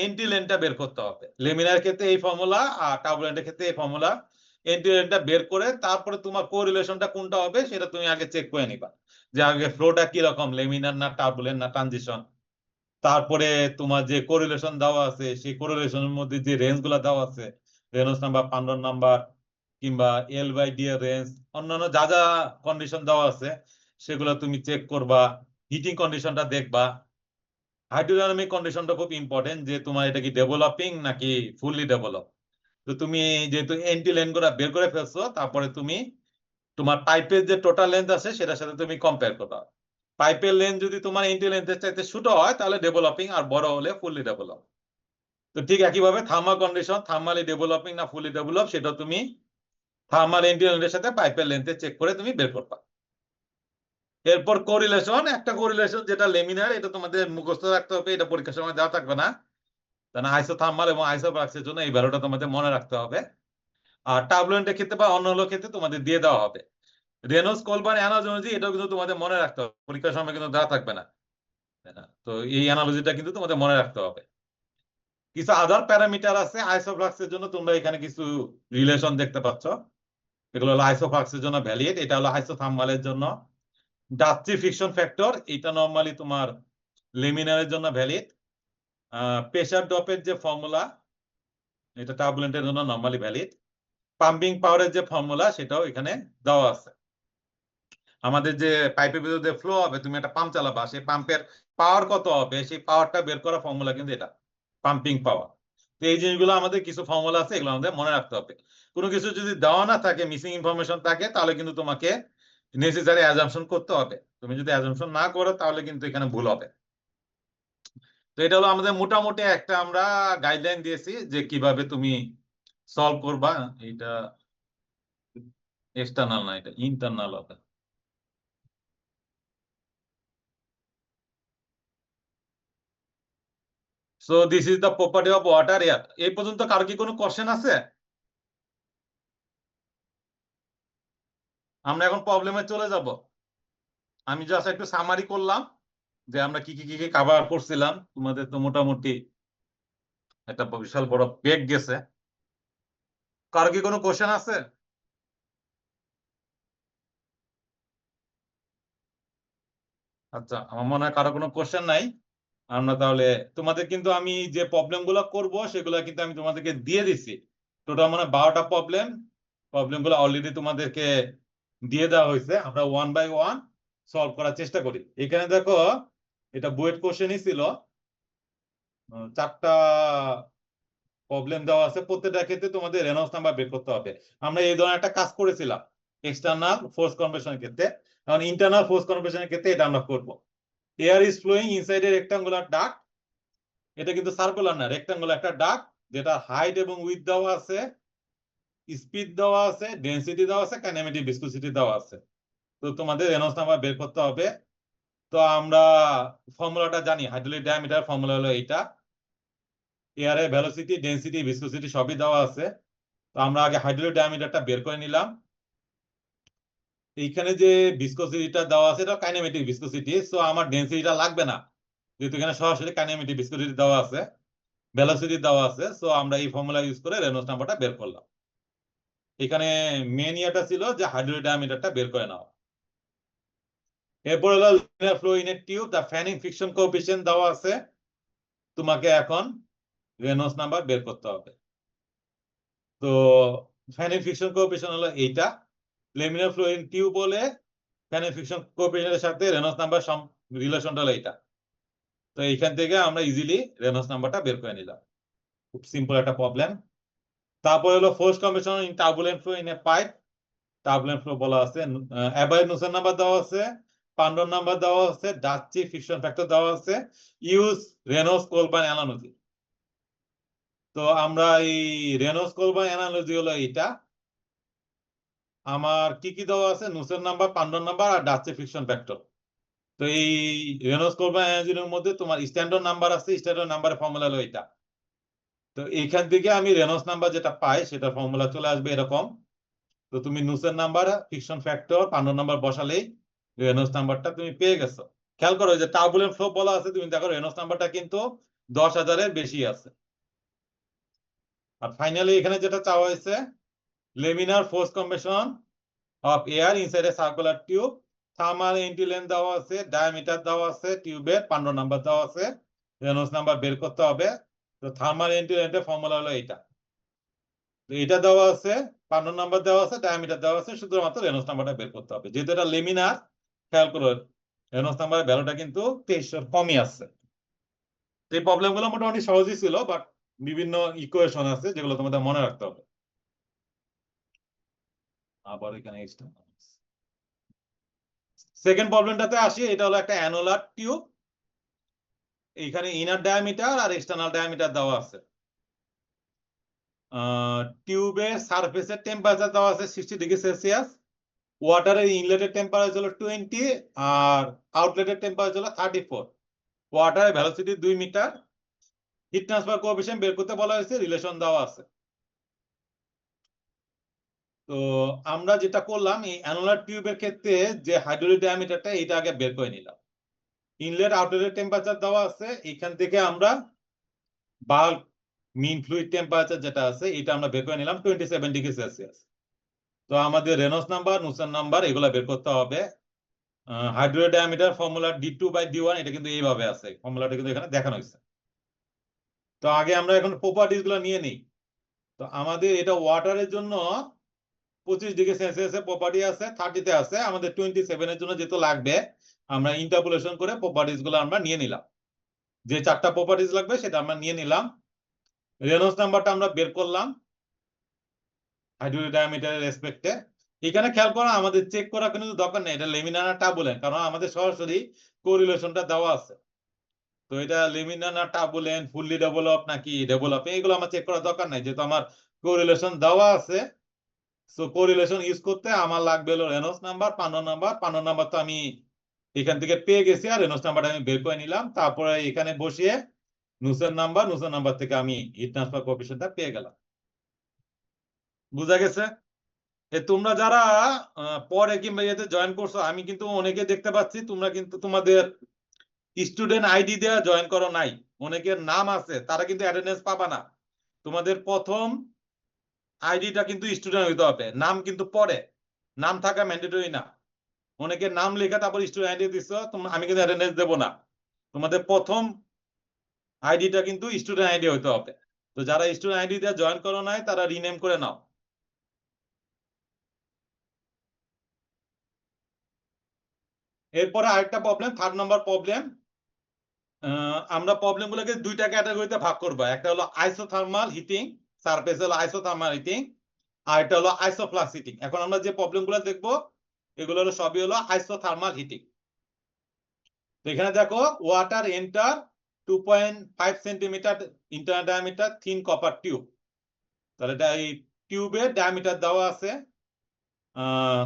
Speaker 1: এন্টি লেনটা বের করতে হবে। লেমিনার ক্ষেত্রে এই ফর্মুলা, আর টার্বুলেন্টের ক্ষেত্রে এই ফর্মুলা। এন্টি লেনটা বের করে তারপরে তোমার কোরিলেশনটা কোনটা হবে সেটা তুমি আগে চেক করে নিবা, যে আগে ফ্লোটা কি রকম, লেমিনার না টার্বুলেন্ট না ট্রানজিশন। তারপরে তোমার যে কোরিলেশন দেওয়া আছে সেই কোরিলেশনের মধ্যে যে রেঞ্জ গুলা দেওয়া আছে, রেনল্ডস নাম্বার, পান্ডন নাম্বার কিংবা L/D এর রেঞ্জ, অন্যান্য যা যা কন্ডিশন দেওয়া আছে সেগুলো তুমি চেক করবা। হিটিং কন্ডিশনটা দেখবা। হাইড্রোডাইনামিক কন্ডিশনটা খুব ইম্পর্টেন্ট, যে তোমার এটা কি ডেভেলপিং নাকি ফুললি ডেভেলপ। তো তুমি যেহেতু এন্টি লেন গুলা বের করে ফেলছো, তারপরে তুমি তোমার পাইপের যে টোটাল লেন্থ আছে সেটার সাথে তুমি কম্পেয়ার করবা। পাইপের লেন্থ যদি তোমার এন্টি লেন্থের চাইতে ছোট হয় তাহলে ডেভেলপিং, আর বড় হলে ফুললি ডেভেলপ। তো ঠিক একইভাবে থার্মাল কন্ডিশন, থার্মালি ডেভেলপিং না ফুললি ডেভেলপ, সেটা তুমি থার্মাল এন্টি লেন্থের সাথে পাইপের লেন্থে চেক করে তুমি বের করবা। এরপর কোরিলেশন, একটা কোরিলেশন যেটা লেমিনার, এটা তোমাদের মুখস্থ রাখতে হবে, এটা পরীক্ষার সময় দেওয়া থাকবে না। তাহলে আইসোথার্মাল এবং আইসোফ্লাক্সের জন্য এই ভ্যালুটা তোমাদের মনে রাখতে হবে। আর টার্বুলেন্টের ক্ষেত্রে বা অন্য ক্ষেত্রে তোমাদের দিয়ে দেওয়া হবে। রেনল্ডস, কোলবার্ন অ্যানালজি, এটাও কিন্তু তোমাদের মনে রাখতে হবে, পরীক্ষার সময় কিন্তু দেওয়া থাকবে না, তাই না? তো এই অ্যানালজিটা কিন্তু তোমাদের মনে রাখতে হবে। কিছু আদার প্যারামিটার আছে আইসোফ্লাক্সের জন্য, তোমরা এখানে কিছু রিলেশন দেখতে পাচ্ছ, এগুলো হলো আইসোফ্লাক্সের জন্য ভ্যালিড, এটা হলো আইসোথার্মালের জন্য। ডাচি ফ্রিকশন ফ্যাক্টর, এটা নরমালি তোমার লেমিনারের জন্য ভ্যালিড। প্রেসার ড্রপের যে ফর্মুলা, এটা টার্বুলেন্টের জন্য নরমালি ভ্যালিড। পাম্পিং পাওয়ারের যে ফর্মুলা সেটাও এখানে দেওয়া আছে। আমাদের যে পাইপের ভিতরে যে ফ্লো হবে, তুমি একটা পাম্প চালাবা, সেই পাম্পের পাওয়ার কত হবে সেই পাওয়ারটা বের করা ফর্মুলা কিন্তু এটা, পাম্পিং পাওয়ার। তো এই জিনিসগুলো আমাদের কিছু ফর্মুলা আছে, এগুলো আমাদের মনে রাখতে হবে। কোনো কিছু যদি দেওয়া না থাকে, মিসিং ইনফরমেশন থাকে, তাহলে কিন্তু তোমাকে নেসেসারি অ্যাজাম্পশন করতে হবে। তুমি যদি অ্যাজাম্পশন না করো তাহলে কিন্তু এখানে ভুল হবে। তো এটা হলো আমাদের মোটামুটি একটা আমরা গাইডলাইন দিয়েছি যে কিভাবে তুমি সলভ করবা। এটা এক্সটার্নাল না, এটা ইন্টারনাল হবে। So this is the property of water air. এই পর্যন্ত কারো কি কোনো কোশ্চেন আছে? আমরা এখন প্রবলেমে চলে যাব। আমি জাস্ট একটু সামারি করলাম যে আমরা কি কভার করছিলাম। তোমাদের তো মোটামুটি একটা বিশাল বড় পেক গেছে। কারো কি কোনো কোশ্চেন আছে? আচ্ছা, আমার মনে হয় কারো কোনো কোশ্চেন নাই। আমরা তাহলে, তোমাদের কিন্তু আমি যে প্রবলেম গুলো করবো সেগুলো কিন্তু আমি তোমাদেরকে দিয়ে দিছি। টোটাল মানে 12টা প্রবলেম। প্রবলেম গুলো অলরেডি তোমাদেরকে দিয়ে দেওয়া হয়েছে, আমরা ওয়ান বাই ওয়ান সলভ করার চেষ্টা করি। এখানে দেখো, এটা বুয়েট কোশ্চেনই ছিল। 4টা প্রবলেম দেওয়া আছে, প্রত্যেকটা ক্ষেত্রে তোমাদের রেনল্ডস নাম্বার বের করতে হবে। আমরা এই ধরনের একটা কাজ করেছিলাম এক্সটার্নাল ফোর্স কনভার্সনের ক্ষেত্রে, কারণ ইন্টারনাল ফোর্স কনভার্সনের ক্ষেত্রে এটা আমরা করবো। Air is flowing inside a rectangular duct. এটা কিন্তু সার্কুলার না, রেক্টাঙ্গুলার একটা ডাক্ট, যেটা হাইট এবং উইথ দেওয়া আছে স্পিড দেওয়া আছে, ডেনসিটি দেওয়া আছে, কাইনেমেটিক ভিসকোসিটি দেওয়া আছে। তো তোমাদের রেনল্ডস নাম্বার বের করতে হবে। তো আমরা ফর্মুলাটা জানি, হাইড্রোলিক ডায়ামিটার ফর্মুলা হলো এইটা। এয়ারের ভেলোসিটি, ডেনসিটি, ভিসকোসিটি সবই দেওয়া আছে। তো আমরা আগে হাইড্রোলিক ডায়ামিটারটা বের করে নিলাম। এইখানে যে ভিসকোসিটিটা দেওয়া আছে এটা কাইনেমেটিক ভিসকোসিটি, সো আমার ডেনসিটিটা লাগবে না, যেহেতু এখানে সরাসরি কাইনেমেটিক ভিসকোসিটি দেওয়া আছে, ভেলোসিটি দেওয়া আছে। সো আমরা এই ফর্মুলা ইউজ করে রেনল্ডস নাম্বারটা বের করলাম। এখানে মেন ইয়েটা ছিল যে হাইড্রোলিক ডায়ামিটারটা বের করে নাও। এরপর হলো linear flow in a tube, the fanning friction coefficient দেওয়া আছে। তোমাকে এখন রেনল্ডস নাম্বার বের করতে হবে। তো ফ্যানিং ফ্রিকশন কোএফিসিয়েন্ট হলো এইটা। লেমিনার ফ্লো ইন টিউব বলে ফ্যানিং ফ্রিকশন কোএফিসিয়েন্টের সাথে রেনল্ডস নাম্বার রিলেশনটা হলো এইটা। তো এইখান থেকে আমরা ইজিলি রেনল্ডস নাম্বারটা বের করে নিলাম। খুব সিম্পল একটা প্রবলেম। তারপর হলো force compression in turbulent flow in A pipe. Turbulent flow বলা আছে, অ্যাভারেজ নুসেন নাম্বার দেওয়া আছে, পান্ডন নাম্বার দেওয়া আছে, ডাচি ফ্রিকশন ফ্যাক্টর দেওয়া আছে, ইউজ রেনল্ডস কোলবার্ন অ্যানালজি। তো আমরা এই রেনল্ডস কোলবার্ন অ্যানালজি হলো এইটা। আমার কি কি দেওয়া আছে, নুসেন নাম্বার, পান্ডন নাম্বার আর ডাচি ফ্রিকশন ফ্যাক্টর। তো এই রেনল্ডস কোলবার্ন অ্যানালজির মধ্যে তোমার স্ট্যান্ডার্ড নাম্বার আছে, স্ট্যান্ডার্ড নাম্বারের ফর্মুলা হলো এটা। তো এইখান থেকে আমি রেনল্ডস নাম্বার যেটা পাই সেটা ফর্মুলা চলে আসবে এরকম। তো তুমি Nusselt number, friction factor, Prandtl number বসালেই রেনল্ডস নাম্বারটা তুমি পেয়ে গেছো। খেয়াল করো যে টার্বুলেন্ট ফ্লো বলা আছে, তুমি দেখো রেনল্ডস নাম্বারটা কিন্তু 10,000-এর বেশি আছে। আর ফাইনালি এখানে যেটা চাওয়া হয়েছে, laminar force compression of air inside A circular tube, thermal entry length দেওয়া আছে, ডায়ামিটার দেওয়া আছে, টিউবের পান্ডন নাম্বার দেওয়া আছে, রেনল্ডস নাম্বার বের করতে হবে। তো থার্মাল এন্ট্রি লেন্থের ফর্মুলা হলো এটা। তো এটা দেওয়া আছে, পান্ডন নাম্বার দেওয়া আছে, ডায়ামিটার দেওয়া আছে, শুধুমাত্র রেনল্ডস নাম্বারটা বের করতে হবে। যেহেতু এটা লেমিনার, খেয়াল করো রেনল্ডস নাম্বারের ভ্যালুটা কিন্তু 2300 কমই আসছে। এই প্রবলেমগুলো মোটামুটি সহজই ছিল, বাট বিভিন্ন ইকুয়েশন আছে যেগুলো তোমাদের মনে রাখতে হবে। আবার এখানে সেকেন্ড প্রবলেমটাতে আসি। এটা হলো একটা অ্যানুলার টিউব। এইখানে ইনার ডায়ামিটার আর এক্সটার্নাল ডায়ামিটার দেওয়া আছে। টিউবের সারফেসের টেম্পারেচার দেওয়া আছে 60°C, ওয়াটারের ইনলেটের টেম্পারেচার হলো 20 আর আউটলেটের টেম্পারেচার হলো 34। ওয়াটারের velocity 2 metre. Heat transfer coefficient বের করতে বলা হয়েছে, রিলেশন দেওয়া আছে। তো আমরা যেটা করলাম, এই অ্যানুলার টিউবের ক্ষেত্রে যে হাইড্রোলিক ডায়ামিটারটা এটা আগে বের করে নিলাম। ইনলেট আউটলেটের টেম্পারেচার দেওয়া আছে, এখান থেকে আমরা বাল্ক মিন ফ্লুইড টেম্পারেচার যেটা আছে এটা আমরা বের করে নিলাম 27°C। তো আমাদের রেনল্ডস নাম্বার, নুসেন নাম্বার এগুলো বের করতে হবে। হাইড্রোলিক ডায়ামিটার ফর্মুলা d2/d1, এটা কিন্তু এইভাবে আছে, ফর্মুলাটা কিন্তু এখানে দেখানো হয়েছে। তো আগে আমরা এখন প্রপার্টিজ গুলো নিয়ে নিই। তো আমাদের এটা ওয়াটারের জন্য 25°C প্রপার্টি আছে, 30-তে আছে, আমাদের 27-এর জন্য যেহেতু লাগবে, আমরা ইন্টারপোলেশন করে প্রপার্টিজ গুলো আমরা নিয়ে নিলাম। যে 4টা প্রপার্টিজ লাগবে সেটা আমরা নিয়ে নিলাম। রেনল্ডস নাম্বারটা আমরা বের করলাম হাইড্রোলিক ডায়ামিটারের রেসপেক্টে। এখানে খেয়াল করা, আমাদের চেক করা কিন্তু দরকার নেই এটা লেমিনার না টার্বুলেন্ট, কারণ আমাদের সরাসরি কোরিলেশনটা দেওয়া আছে। তো এটা লেমিনার না টার্বুলেন্ট, ফুললি ডেভেলপ নাকি ডেভেলপ, এগুলো আমার চেক করার দরকার নাই, যেহেতু আমার কোরিলেশন দেওয়া আছে। সো কোরিলেশন ইউজ করতে আমার লাগবে হলো রেনল্ডস নাম্বার, পান্ডন নাম্বার। পান্ডন নাম্বার তো আমি এখান থেকে পেয়ে গেছি, আর রেনল্ডস নাম্বারটা আমি বের করে নিলাম। তারপরে এখানে বসিয়ে নুসেন নাম্বার, নুসেন নাম্বার থেকে আমি হিট ট্রান্সফার কোএফিসিয়েন্টটা পেয়ে গেলাম। বুঝা গেছে? তোমরা যারা পরে কিংবা ইয়েতে জয়েন করছো, আমি কিন্তু অনেকে দেখতে পাচ্ছি তোমরা কিন্তু তোমাদের স্টুডেন্ট আইডি দেওয়া জয়েন করো নাই। অনেকের নাম আছে, তারা কিন্তু অ্যাটেন্ডেন্স পাবা না। তোমাদের প্রথম আইডিটা কিন্তু স্টুডেন্ট হইতে হবে, নাম কিন্তু পরে, নাম থাকা ম্যান্ডেটরি না। অনেকের নাম লেখা তারপর স্টুডেন্ট আইডি দিছো, আমি কিন্তু অ্যাটেন্ডেন্স দেবো না। তোমাদের প্রথম আইডিটা কিন্তু স্টুডেন্ট আইডি হইতে হবে। তো যারা স্টুডেন্ট আইডি দিয়ে জয়েন করো নাই তারা রিনেম করে নাও। এরপরে আরেকটা প্রবলেম, 3rd নাম্বার প্রবলেম। আমরা প্রবলেম গুলোকে 2টা ক্যাটাগরিতে ভাগ করবো। একটা হলো আইসোথার্মাল হিটিং, সারফেস হলো আইসোথার্মাল হিটিং, আর এটা হলো আইসোফ্লাক্স হিটিং। এখন আমরা যে প্রবলেম গুলো দেখবো এগুলো হলো সবই হলো আইসোথার্মাল হিটিং। তো এখানে দেখো, water enter 2.5 centimetre internal diameter thin copper tube. তাহলে এটা এই টিউবের ডায়ামিটার দেওয়া আছে,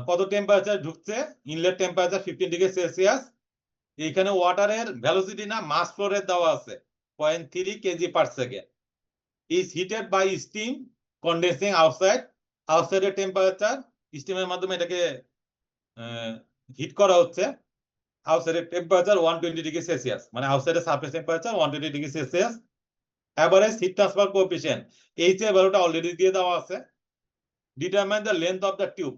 Speaker 1: কত টেম্পারেচার ঢুকছে, ইনলেট টেম্পারেচার 15 ডিগ্রি সেলসিয়াস। এখানে ওয়াটারের ভেলোসিটি না মাস ফ্লোরের দেওয়া আছে 0.3 K G per second. Is heated by steam condensing outside. আউটসাইডের টেম্পারেচার, স্টিমের মাধ্যমে এটাকে হিট করা হচ্ছে। আউটসাইডের টেম্পারেচার 120 ডিগ্রি সেলসিয়াস, মানে আউটসাইডের surface temperature 120 degree Celsius. Average heat transfer coefficient, H এর ভ্যালুটা অলরেডি দিয়ে দেওয়া আছে। Determine the length of the tube,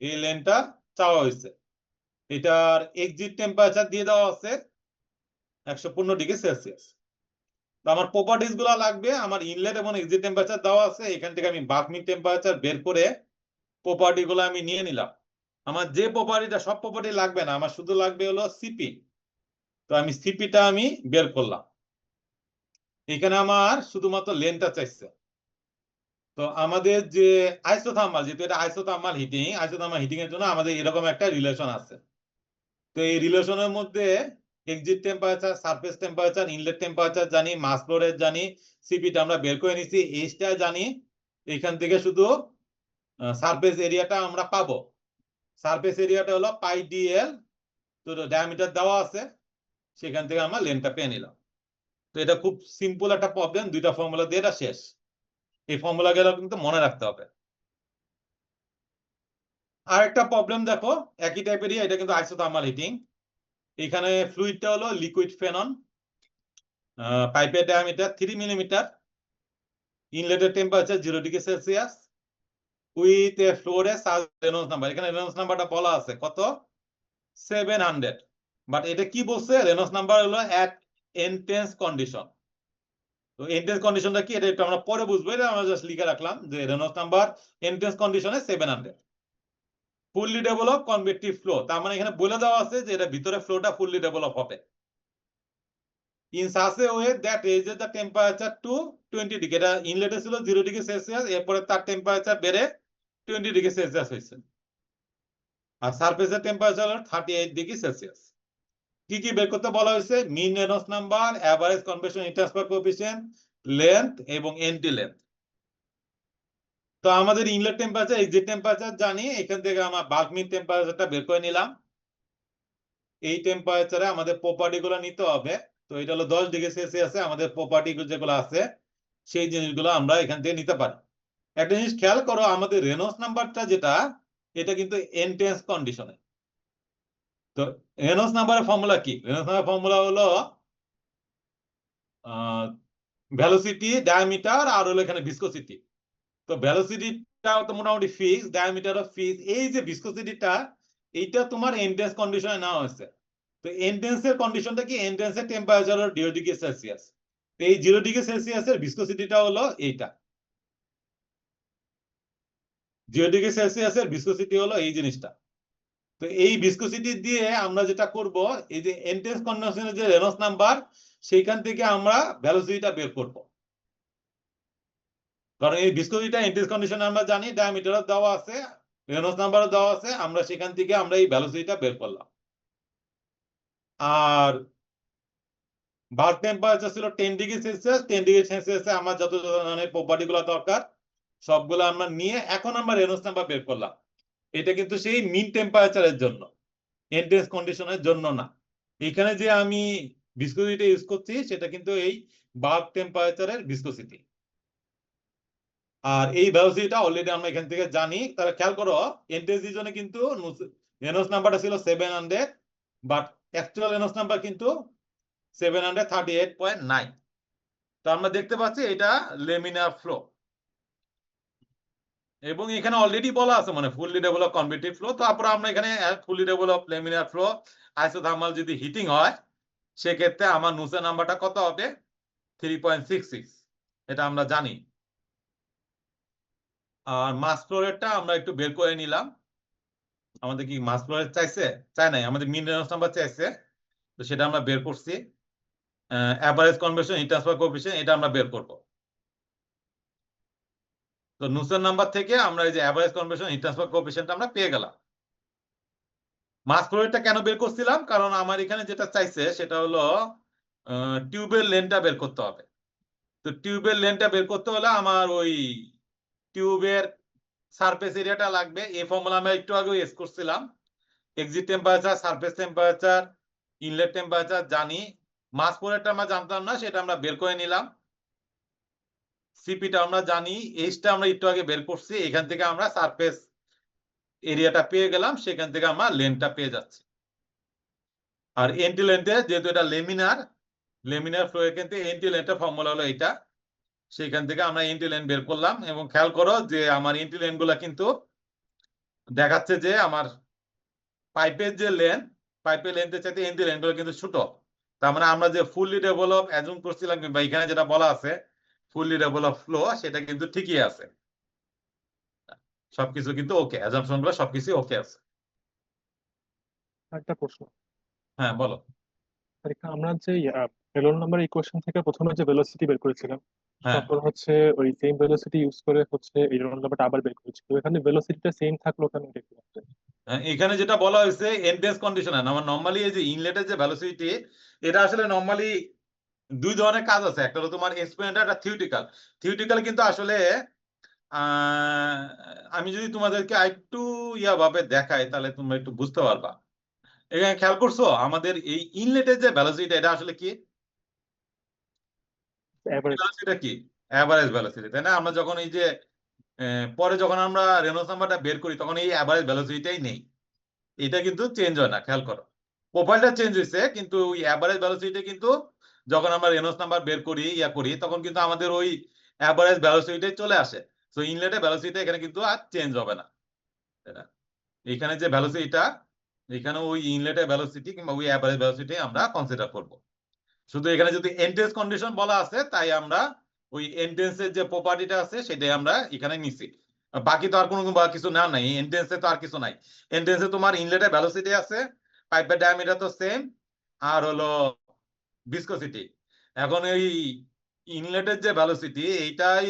Speaker 1: এই লেন্থটা চাওয়া হয়েছে। এটার এক্সিট টেম্পারেচার দিয়ে দেওয়া আছে 115 ডিগ্রি সেলসিয়াস। তো আমার প্রপার্টিজ গুলো লাগবে, আমার ইনলেট এবং এক্সিট টেম্পারেচার দেওয়া আছে। এখান থেকে আমি বাল্ক মিড টেম্পারেচার বের করে প্রপার্টি গুলো আমি নিয়ে নিলাম। আমার যে প্রপার্টিটা, সব প্রপার্টি লাগবে না, আমার শুধু লাগবে হলো সিপি। তো আমি সিপিটা আমি বের করলাম। এখানে আমার শুধুমাত্র লেনটা চাইছে। তো আমাদের যে আইসোথার্মাল, যেহেতু এটা আইসোথার্মাল হিটিং, আইসোথার্মাল হিটিং এর জন্য আমাদের এরকম একটা রিলেশন আছে। তো এই রিলেশনের মধ্যে exit temperature, surface temperature, inlet temperature জানি, মাস ফ্লোরের জানি, সিপিটা আমরা বের করে নিছি, এইচটা জানি। এখান থেকে শুধু সারফেস এরিয়াটা আমরা পাবো। সারফেস এরিয়াটা হলো পাই ডিএল, তো ডায়ামিটার দেওয়া আছে, সেখান থেকে আমরা লেনটা পেয়ে নিলাম। তো এটা খুব সিম্পল একটা প্রবলেম, দুইটা ফর্মুলা দিয়ে এটা শেষ। এই ফর্মুলা গুলো কিন্তু মনে রাখতে হবে। আর একটা প্রবলেম দেখো, একই টাইপেরই, এটা কিন্তু আইসোথার্মাল হিটিং। এখানে ফ্লুইডটা হলো লিকুইড ফেনন, পাইপের ডায়ামিটার 3 মিলিমিটার, ইনলেটের temperature 0 degree Celsius, with a ফ্লোরে সার্জ রেনল্ডস নাম্বার। এখানে রেনল্ডস নাম্বারটা বলা আছে কত, 700। বাট এটা কি বলছে, রেনল্ডস নাম্বার হলো এট এন্টেন্স কন্ডিশন। তো এন্টেন্স কন্ডিশনটা কি, এটা একটু আমরা পরে বুঝবো, এটা আমরা জাস্ট লিখে রাখলাম যে রেনল্ডস নাম্বার এন্টেন্স কন্ডিশনে 700। ফুললি ডেভেলপ কনভেক্টিভ ফ্লো, তার মানে এখানে বলে দেওয়া আছে যে এটা ভিতরে ফ্লোটা ফুললি ডেভেলপ হবে in such a way that raises the temperature to 20 degree. এটা ইনলেটে ছিল 0 ডিগ্রি সেলসিয়াস, এরপরে তার টেম্পারেচার বেড়ে 20 ডিগ্রি সেলসিয়াস হয়েছে, আর সারফেসের টেম্পারেচার হলো 38 ডিগ্রি সেলসিয়াস। কি কি বের করতে বলা হয়েছে, mean Reynolds number, average convection heat transfer coefficient, length এবং এন্টি লেন্থ। তো আমাদের ইনলেট টেম্পারেচার, এক্সিট টেম্পারেচার জানি, এখান থেকে আমরা বাল্ক মিড টেম্পারেচারটা বের করে নিলাম। এই টেম্পারেচারে আমাদের প্রপার্টি গুলো নিতে হবে। তো এটা হলো 10 ডিগ্রি সেলসিয়াসে আমাদের প্রপার্টি যেগুলো আছে সেই জিনিসগুলো আমরা এখান থেকে নিতে পারি। একটা জিনিস খেয়াল করো, আমাদের রেনল্ডস নাম্বারটা যেটা, এটা কিন্তু এন্টেন্স কন্ডিশনে। তো রেনল্ডস নাম্বারের ফর্মুলা কি, রেনল্ডস নাম্বারের ফর্মুলা হলো ভেলোসিটি, ডায়ামিটার আর হলো এখানে ভিসকোসিটি। তো ভেলোসিটিটা তো মোটামুটি ফিক্স, ডায়ামিটারও ফিক্স। এই যে ভিসকোসিটিটা, এইটা তোমার এন্টেন্স কন্ডিশনে নেওয়া হয়েছে। তো এন্টেন্সের কন্ডিশনটা কি, এন্টেন্সের টেম্পারেচার হলো 0 ডিগ্রি সেলসিয়াস। তো এই 0 ডিগ্রি সেলসিয়াসের ভিসকোসিটিটা হলো এইটা, 0 ডিগ্রি সেলসিয়াসের ভিসকোসিটি হলো এই জিনিসটা। তো এই ভিসকোসিটি দিয়ে আমরা যেটা করব, এই যে এন্টেন্স কন্ডিশনের যে রেনল্ডস নাম্বার, সেইখান থেকে আমরা ভেলোসিটিটা বের করব। কারণ এই ভিসকোসিটিটা এন্টেন্স কন্ডিশনে আমরা জানি, ডায়ামিটারও দেওয়া আছে, রেনল্ডস নাম্বারও দেওয়া আছে, আমরা সেখান থেকে আমরা এই ভেলোসিটিটা বের করলাম। আর বাল্ক টেম্পারেচার ছিল 10 ডিগ্রি সেলসিয়াস। 10 ডিগ্রি সেলসিয়াসে আমার যত ধরনের প্রপার্টি গুলো দরকার সবগুলো আমরা নিয়ে এখন আমরা রেনল্ডস নাম্বার বের করলাম। এটা কিন্তু সেই মিন টেম্পারেচারের জন্য, এন্টেন্স কন্ডিশনের জন্য না। এখানে যে আমি ভিসকোসিটি ইউজ করছি সেটা কিন্তু এই বাল্ক টেম্পারেচারের ভিসকোসিটি। আর এই ভেলোসিটিটা অলরেডি আমরা এখান থেকে জানি। তাহলে খেয়াল করো, এন্টেন্স রিজনে কিন্তু রেনল্ডস নাম্বারটা ছিল 700, বাট অ্যাকচুয়াল রেনল্ডস নাম্বার কিন্তু 738.9। তো আমরা দেখতে পাচ্ছি এটা লেমিনার ফ্লো, এবং এখানে অলরেডি বলা আছে মানে ফুললি ডেভেলপ কনভেক্টিভ ফ্লো। তারপর আমরা এখানে fully develop laminar flow isothermal যদি হিটিং হয়, সেক্ষেত্রে আমার নুসের নাম্বারটা কত হবে, 3.66, এটা আমরা জানি। আর মাস ফ্লোরেটটা আমরা একটু বের করে নিলাম। আমাদের কি মাস ফ্লোরেট চাইছে, চাই নাই, আমাদের মিন রেনল্ডস নাম্বার চাইছে, তো সেটা আমরা বের করছি। Average convection heat transfer coefficient, এটা আমরা বের করব। তো নুসের নাম্বার থেকে আমরা এই যে average convection heat transfer coefficient আমরা পেয়ে গেলাম। মাস ফ্লোরেটটা কেন বের করছিলাম, কারণ আমার এখানে যেটা চাইছে সেটা হলো টিউবের লেনটা বের করতে হবে। তো টিউবের লেনটা বের করতে হলে আমার ওই টিউবের সারফেস এরিয়াটা লাগবে। এই ফর্মুলা আমরা একটু আগে ইউজ করছিলাম। Exit temperature, surface temperature, inlet temperature জানি। মাস ফ্লোরেটটা আমরা জানতাম না, সেটা আমরা বের করে নিলাম। সিপিটা আমরা জানি, এইচটা আমরা একটু আগে বের করছি। এখান থেকে আমরা সারফেস এরিয়াটা পেয়ে গেলাম, সেখান থেকে আমরা লেন্থটা পেয়ে যাচ্ছি। আর এন্টি লেন্থে যেহেতু এটা লেমিনার ফ্লো এর কিন্তু এন্টি লেন্থের ফর্মুলা হলো এটা। সেখান থেকে আমরা এন্টি লেন্থ বের করলাম, এবং খেয়াল করো যে আমার এন্টি লেন্থ গুলা কিন্তু দেখাচ্ছে যে আমার পাইপের যে লেন্থ, পাইপের লেন্থের চাইতে এন্টি লেন্থ গুলো কিন্তু ছোট। তার মানে আমরা যে ফুললি ডেভেলপ অ্যাজুম করছিলাম, কিংবা এখানে যেটা বলা আছে ফুললি ডেভেলপ ফ্লো, সেটা কিন্তু ঠিকই আছে। সবকিছু কিন্তু ওকে, অ্যাজাম্পশন গুলো সবকিছু ওকে আছে।
Speaker 2: একটা প্রশ্ন,
Speaker 1: হ্যাঁ বলো।
Speaker 2: আমরা যে এলন নাম্বার ইকুয়েশন থেকে প্রথমে যে ভেলোসিটি বের করেছিলাম,
Speaker 1: হ্যাঁ,
Speaker 2: তারপর হচ্ছে ওই সেম ভেলোসিটি ইউজ করে হচ্ছে এলন নাম্বারটা আবার বের করেছিল, এখানে ভেলোসিটিটা সেম থাকলো কেন দেখতে পাচ্ছেন?
Speaker 1: এখানে যেটা বলা হয়েছে এন্ডেন্স কন্ডিশনার, আমার নর্মালি এই যে ইনলেটের যে ভেলোসিটি, এটা আসলে নর্মালি দুই ধরনের কাজ আছে। একটা হলো তোমার এক্সপেরিমেন্টাল, একটা থিওরিটিক্যাল। থিওরিটিক্যাল কিন্তু আসলে আমি যদি তোমাদেরকে একটু ভাবে দেখাই, তাহলে তোমরা একটু বুঝতে পারবা। এখানে খেয়াল করছো আমাদের এই ইনলেটের যে ভেলোসিটি, এটা আসলে কি?
Speaker 2: এভারেজ।
Speaker 1: ভেলোসিটি কি? অ্যাভারেজ ভেলোসিটি, তাই না? আমরা যখন এই যে পরে যখন আমরা রেনল্ডস নাম্বারটা বের করি, তখন এই অ্যাভারেজ ভেলোসিটিটাই নেই। এটা কিন্তু চেঞ্জ হয় না, খেয়াল করো। প্রোফাইলটা চেঞ্জ হয়েছে, কিন্তু ওই অ্যাভারেজ ভেলোসিটি কিন্তু যখন আমরা রেনল্ডস নাম্বার বের করি করি, তখন কিন্তু আমাদের ওই অ্যাভারেজ ভেলোসিটি চলে আসে। তো ইনলেটের ভেলোসিটি এখানে কিন্তু আর চেঞ্জ হবে না, তাই না? এখানে যে ভেলোসিটিটা, এখানে ওই ইনলেটের ভেলোসিটি কিংবা ওই অ্যাভারেজ ভেলোসিটি আমরা কনসিডার করব। শুধু এখানে যদি এন্ট্রেন্স কন্ডিশন বলা আছে, তাই আমরা ওই এন্ট্রেন্সের যে প্রপার্টিটা আছে সেটাই আমরা এখানে নিছি। বাকি তো আর কোনো কিছু না, নাই এন্ট্রেন্সে তো আর কিছু নাই। এন্ট্রেন্সে তোমার ইনলেটের ভেলোসিটি আছে, পাইপের ডায়ামিটার তো সেম, আর হলো ভিসকোসিটি। এখন এই ইনলেটের যে ভেলোসিটি, এইটাই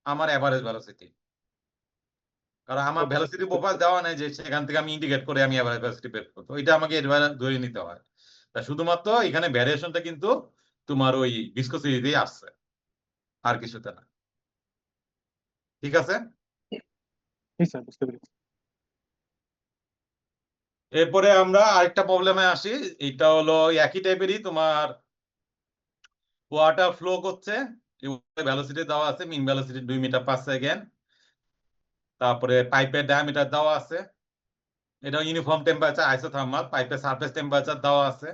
Speaker 1: আমার এভারেজ ভেলোসিটি। কারণ আমার
Speaker 2: ওকে,
Speaker 1: ভেলোসিটি
Speaker 2: বুঝতে
Speaker 1: প্রোফাইল
Speaker 2: পেরেছি।
Speaker 1: দেওয়া নেই যে সেখান থেকে আমি ইন্ডিকেট করে আমি এভারেজ ভেলোসিটি বের করবো, এটা আমাকে এভারেজ ধরে নিতে হয়। তা শুধুমাত্র এখানে ভ্যারিয়েশনটা কিন্তু তোমার ওই ভিসকোসিটিতেই আসছে, আর কিছুতে না। ঠিক আছে।
Speaker 2: জি স্যার, বুঝতে পেরেছি।
Speaker 1: এরপরে আমরা আরেকটা প্রবলেমে আসি। এটা হলো একই টাইপেরই, তোমার ওয়াটার ফ্লো করছে, ভেলোসিটি দেওয়া আছে, মিন ভেলোসিটি 2 মিটার/সেকেন্ড। তারপরে পাইপের ডায়ামিটার দেওয়া আছে, এটা ইউনিফর্ম টেম্পারেচার আইসোথার্মাল। পাইপের সারফেস টেম্পারেচার দেওয়া আছে।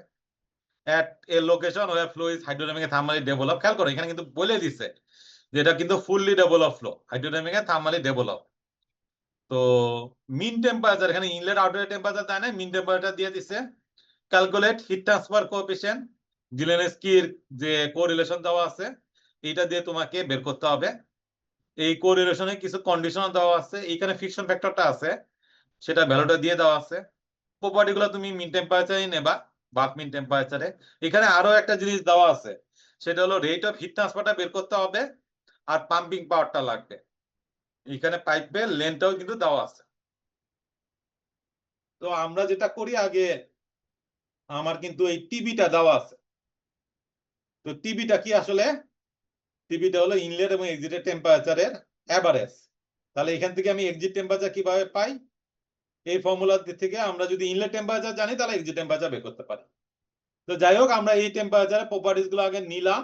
Speaker 1: At a location where flow is hydrodynamic thermally develop. খেয়াল করো এখানে কিন্তু বলে দিছে যে এটা কিন্তু fully develop flow, hydrodynamic thermally develop. তো মিন টেম্পারেচার, এখানে ইনলেট আউটলেট টেম্পারেচার দেয় না, মিন টেম্পারেচার দিয়ে দিছে। ক্যালকুলেট হিট ট্রান্সফার কোএফিসিয়েন্ট, জিলেনস্কির যে কোরিলেশন দেওয়া আছে, এটা দিয়ে তোমাকে বের করতে হবে। এই কোরিলেশনে কিছু কন্ডিশন দেওয়া আছে, এইখানে ফিকশন ফ্যাক্টরটা আছে, সেটা ভ্যালুটা দিয়ে দেওয়া আছে। প্রপার্টি গুলো তুমি মিন টেম্পারেচারে নেবা, বাল্ক মিন টেম্পারেচারে। এখানে আরো একটা জিনিস দেওয়া আছে, সেটা হলো রেট অফ হিট ট্রান্সফারটা বের করতে হবে, আর পাম্পিং পাওয়ারটা লাগবে। এখানে পাইপের লেন্থটাও কিন্তু দেওয়া আছে। তো আমরা যেটা করি আগে, আমার কিন্তু এই টিবিটা দেওয়া আছে। তো টিবিটা কি আসলে? টিবিটা হলো ইনলেট এবং এক্সিটের টেম্পারেচারের এভারেজ। তাহলে এখান থেকে আমি এক্সিট টেম্পারেচার কিভাবে পাই? এই ফর্মুলা থেকে আমরা যদি ইনলেট টেম্পারেচার জানি, তাহলে এক্সিট টেম্পারেচার বের করতে পারি। তো যাই হোক, আমরা এই টেম্পারেচারের প্রপার্টিজ গুলো আগে নিলাম,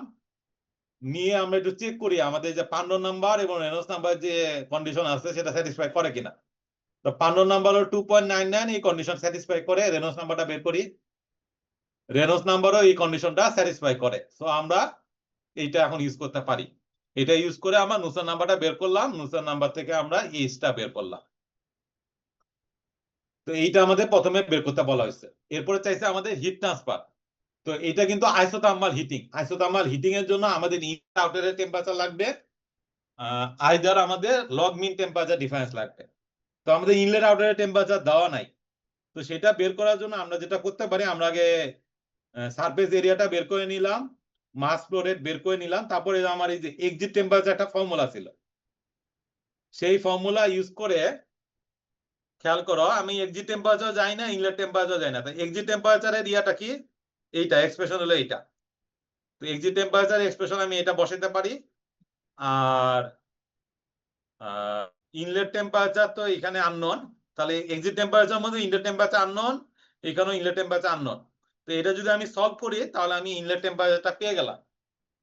Speaker 1: নিয়ে আমরা একটু চেক করি আমাদের যে পান্ডন নাম্বার এবং রেনল্ডস নাম্বার যে কন্ডিশন আছে সেটা স্যাটিসফাই করে কিনা। তো পান্ডন নাম্বার হলো 2.99, এই কন্ডিশন স্যাটিসফাই করে। রেনল্ডস নাম্বারটা বের করি, রেনল্ডস নাম্বারও এই কন্ডিশনটা স্যাটিসফাই করে। সো আমরা এইটা এখন ইউজ করতে পারি। এটা ইউজ করে আমরা নুসেন নাম্বারটা বের করলাম, নুসেন নাম্বার থেকে আমরা এইচটা বের করলাম। তো এইটা আমাদের প্রথমে বের করতে বলা হয়েছে। এরপরে চাইছে আমাদের হিট ট্রান্সফার। তো এটা কিন্তু আইসোথার্মাল হিটিং। আইসোথার্মাল হিটিং এর জন্য আমাদের ইনলেট আউটলেট টেম্পারেচার লাগবে, আইদার আমাদের লগ মিন টেম্পারেচার ডিফারেন্স লাগবে। তো আমাদের ইনলেট আউটলেট টেম্পারেচার দেওয়া নাই। তো সেটা বের করার জন্য আমরা যেটা করতে পারি, আমরা আগে সারফেস এরিয়াটা বের করে নিলাম, মাস ফ্লো রেট বের করে নিলাম। তারপরে আমার এই যে এক্সিট টেম্পারেচার একটা ফর্মুলা ছিল, সেই ফর্মুলা ইউজ করে, খেয়াল করো আমি এক্সিট টেম্পারেচার যাই না, ইনলেট টেম্পারেচার যাই না। তো এক্সিট টেম্পারেচারের ইয়াটা কি? এইটা এক্সপ্রেশন হলো এইটা। তো এক্সিট টেম্পারেচার এক্সপ্রেশন আমি এটা বসাতে পারি। আর ইনলেট টেম্পারেচার তো এখানে আননোন, তাহলে এক্সিট টেম্পারেচার মধ্যে ইনলেট টেম্পারেচার আননোন, এখানেও ইনলেট টেম্পারেচার আননোন। তো এটা যদি আমি সলভ করি তাহলে আমি ইনলেট টেম্পারেচারটা পেয়ে গেলাম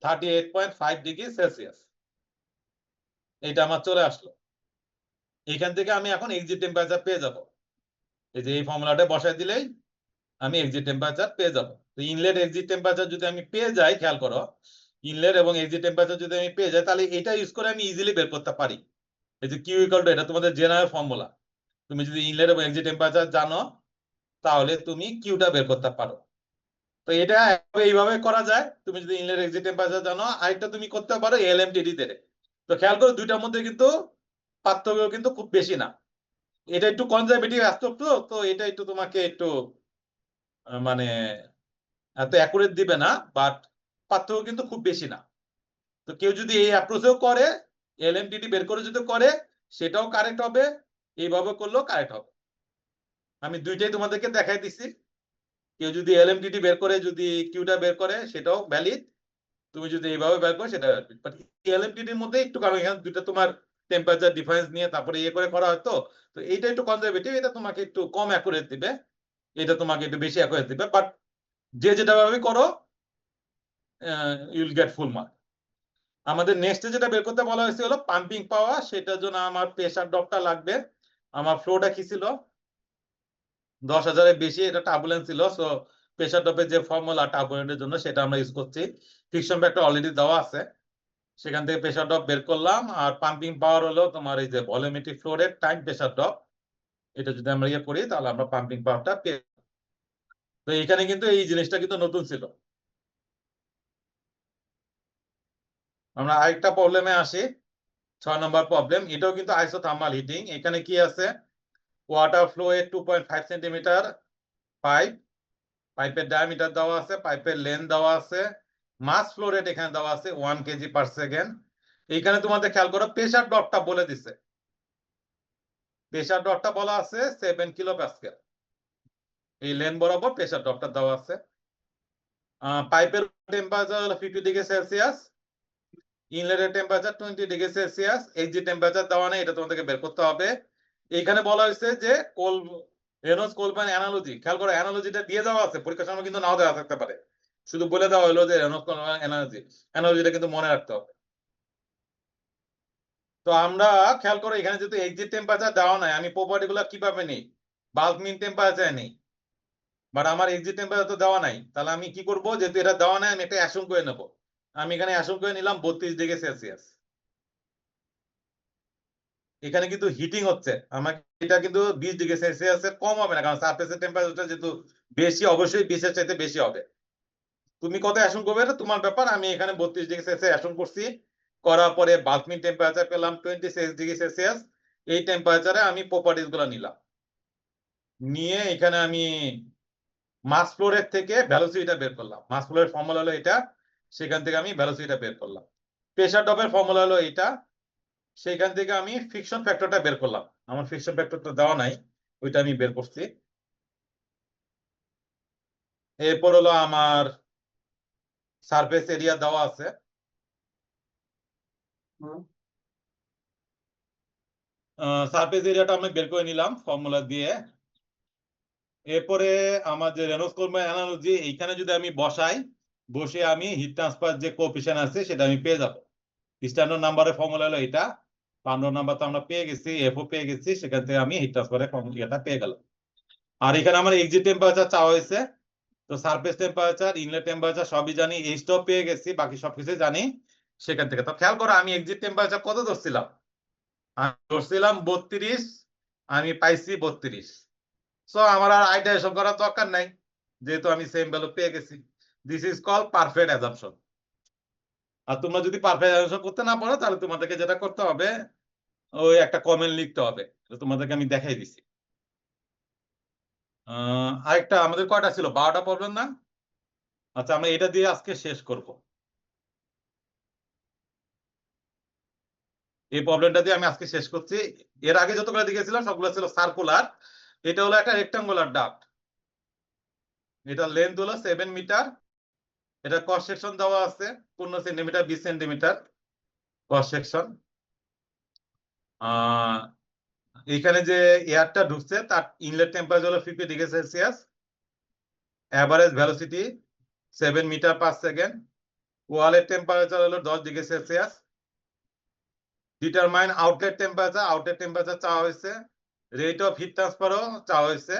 Speaker 1: 38.5°C। এটা আমার চলে আসলো। এখান থেকে আমি এখন এক্সিট টেম্পারেচার পেয়ে যাব। এই যে এই ফর্মুলাটা বসাই দিলেই আমি এক্সিট টেম্পারেচার পেয়ে যাব। তো ইনলেট এক্সিট টেম্পারেচার যদি আমি পেয়ে যাই, খেয়াল করো, ইনলেট এবং এক্সিট টেম্পারেচার যদি আমি পেয়ে যাই তাহলে এটা ইউজ করে আমি ইজিলি বের করতে পারি। এই যে কিউ ইকুয়াল টু, এটা তোমাদের জেনারেল ফর্মুলা। তুমি যদি ইনলেট এবং এক্সিট টেম্পারেচার জানো তাহলে তুমি কিউটা বের করতে পারো। তো এটা এইভাবে করা যায়। তুমি যদি ইনলেট এক্সিট টেম্পারেচার জানো, আরেকটা তুমি করতে পারো এলএমটিডি তে। তো খেয়াল করো দুইটার মধ্যে কিন্তু পার্থক্য কিন্তু খুব বেশি না। এটা একটু কনজারভেটিভ অ্যাস্পেক্ট, তো তো এটা একটু তোমাকে একটু মানে এত অ্যাকুরেট দিবে না, বাট পার্থক্য কিন্তু খুব বেশি না। তো কেউ যদি এই অ্যাপ্রোচেও করে, এলএমটিডি বের করে যদি করে, সেটাও কারেক্ট হবে, এইভাবে করলেও কারেক্ট হবে। আমি দুইটাই তোমাদেরকে দেখাই দিচ্ছি। কেউ যদি এলএমটিডি বের করে যদি কিউটা বের করে সেটাও ভ্যালিড, তুমি যদি এইভাবে বের করো সেটা ভ্যালিড। বাট এলএমটিডির মধ্যে একটু, কারণ এখানে দুইটা তোমার টেম্পারেচার ডিফারেন্স নিয়ে তারপরে ইয়ে করে করা হয়, তো তো এইটা একটু কনজারভেটিভ, এটা তোমাকে একটু কম অ্যাকুরেট দিবে, এটা তোমাকে একটু বেশি অ্যাকুরেট দিবে। বাট যে যেটা ভাবে করো, ইউল গেট ফুল মার্ক। আমাদের নেক্সটে যেটা বের করতে বলা হয়েছে হলো পাম্পিং পাওয়ার। সেটার জন্য আমার প্রেসার ড্রপটা লাগবে। আমার ফ্লোটা কি ছিল, 10,000-এর বেশি, এটা টার্বুলেন্স ছিল। সো প্রেসার ড্রপের যে ফর্মুলা টার্বুলেন্টের জন্য সেটা আমরা ইউজ করছি। ফ্রিকশন ফ্যাক্টর অলরেডি দেওয়া আছে, সেখান থেকে প্রেসার ড্রপ বের করলাম। আর পাম্পিং পাওয়ার হলো তোমার এই যে volumetric flow rate time pressure drop, এটা যদি আমরা ইয়ে করি তাহলে আমরা পাম্পিং পাওয়ারটা পেয়ে। তো এখানে কিন্তু এই জিনিসটা কিন্তু নতুন ছিল। আমরা আরেকটা প্রবলেমে আসি, 6 নম্বর প্রবলেম। এটাও কিন্তু আইসোথার্মাল হিটিং। এখানে কি আছে, ওয়াটার ফ্লো এ 2.5 সেন্টিমিটার পাইপ, পাইপের ডায়ামিটার দেওয়া আছে, পাইপের লেন্থ দেওয়া আছে, মাস ফ্লো রেট এখানে দেওয়া আছে 1 kg/সেকেন্ড। এইখানে তোমাদের খেয়াল করো প্রেসার ড্রপটা বলে দিছে। প্রেসার ড্রপটা বলা আছে 7 kPa। এই লেন্থ বরাবর প্রেসার ড্রপটা দেওয়া আছে। পাইপের টেম্পারেচার হলো 50°C, ইনলেটের temperature 20°C। Exit temperature দেওয়া নেই, এটা তোমাদেরকে বের করতে হবে। এইখানে বলা হয়েছে যে রেনল্ডস কোলবার্ন অ্যানালজি। খেয়াল করো অ্যানালজিটা দিয়ে দেওয়া আছে, পরীক্ষার সময় কিন্তু নাও দেওয়া থাকতে পারে, শুধু বলে দেওয়া হলো যে রেনল্ডস কোলবার্ন অ্যানালজি। অ্যানালজিটা কিন্তু মনে রাখতে হবে। তো আমরা খেয়াল করো এখানে যেহেতু এক্সিট টেম্পারেচার দেওয়া নাই, আমি প্রপার্টি গুলো কিভাবে নেই, বাল্ক মিন টেম্পারেচার নেই। বাট আমার এক্সিট টেম্পারেচার তো দেওয়া নাই, তাহলে আমি কি করব, যেহেতু এটা দেওয়া নাই আমি একটা অ্যাসুম করে নেব। আমি এখানে অ্যাসুম করে নিলাম 32°C। এখানে কিন্তু হিটিং হচ্ছে, আমাকে এটা কিন্তু 20°C এর কম হবে না, কারণ সারফেসের টেম্পারেচারটা যেহেতু বেশি, অবশ্যই 20-এর চাইতে বেশি হবে। তুমি কত অ্যাসুম করবে এটা তোমার ব্যাপার। আমি এখানে 32°C অ্যাসুম করছি, করার পরে বাল্ক মিন টেম্পারেচার পেলাম 26°C। এই টেম্পারেচারে আমি প্রপার্টিজ গুলো নিলাম, নিয়ে এখানে আমি মাস ফ্লো রেট থেকে ভ্যালোসিটিটা বের করলাম। মাস ফ্লো রেট ফর্মুলা হলো এটা, সেখান থেকে আমি ভ্যালোসিটিটা বের করলাম। প্রেসার ড্রপের ফর্মুলা হলো এটা, সেখান থেকে আমি ফ্রিকশন ফ্যাক্টরটা বের করলাম। আমার ফ্রিকশন ফ্যাক্টরটা দেওয়া নাই, ওইটা আমি বের করছি। এরপর হলো আমার সারফেস এরিয়া দেওয়া আছে। সারফেস এরিয়াটা আমি বের করে নিলাম ফর্মুলা দিয়ে। এরপরে আমার যে রেনল্ডস কোলবার্ন অ্যানালজি, এইখানে যদি আমি বসাই, বসে আমি হিট ট্রান্সফার যে কোএফিসিয়েন্ট আছে সেটা আমি পেয়ে যাব। স্ট্যান্ডার্ড নাম্বারের ফর্মুলা হলো এটা। 15 নাম্বার তো আমরা পেয়ে গেছি, এফও পেয়ে গেছি, সেখান থেকে আমি হিট ট্রান্সফারের ফর্মুলাটা পেয়ে গেলাম। আর এখানে আমার এক্সিট টেম্পারেচার চাওয়া হয়েছে। তো সারফেস টেম্পারেচার, ইনলেট টেম্পারেচার সবই জানি, এইচটাও পেয়ে গেছি, বাকি সবকিছু জানি সেখান থেকে। তো খেয়াল করো আমি এক্সিট টেম্পারেচার কত ধরছিলাম, আমি ধরছিলাম 32, আমি পাইছি 32। সো আমার আর আইটারেশন করার দরকার নাই, যেহেতু আমি সেম ভ্যালু পেয়ে গেছি। This is call perfect assumption. আর তোমরা যদি পারফেক্ট অ্যাজাম্পশন করতে না পারো তাহলে তোমাদেরকে যেটা করতে হবে, ওই একটা কমেন্ট লিখতে হবে। তোমাদেরকে আমি দেখাই দিছি। আরেকটা, আমাদের কয়টা ছিল, 12টা প্রবলেম না? আচ্ছা, আমরা এটা দিয়ে আজকে শেষ করব। এই প্রবলেমটা দিয়ে আমি আজকে শেষ করছি। এর আগে যতগুলো দেখেছিলাম সবগুলো ছিল সার্কুলার। এটা হলো একটা রেক্টাঙ্গুলার ডাক্ট। এটা লেন্থ হলো 7 মিটার। এটা ক্রস সেকশন দেওয়া আছে 15 centimetre, 20 centimetre cross section. Ah এখানে যে এয়ারটা ঢুকছে তার ইনলেট টেম্পারেচার হলো 50°C, average velocity 7 metre per second, ওয়ালের টেম্পারেচার হলো 10°C, ডিটারমাইন আউটলেট টেম্পারেচার চাওয়া হয়েছে, রেট অফ হিট ট্রান্সফারও চাওয়া হয়েছে।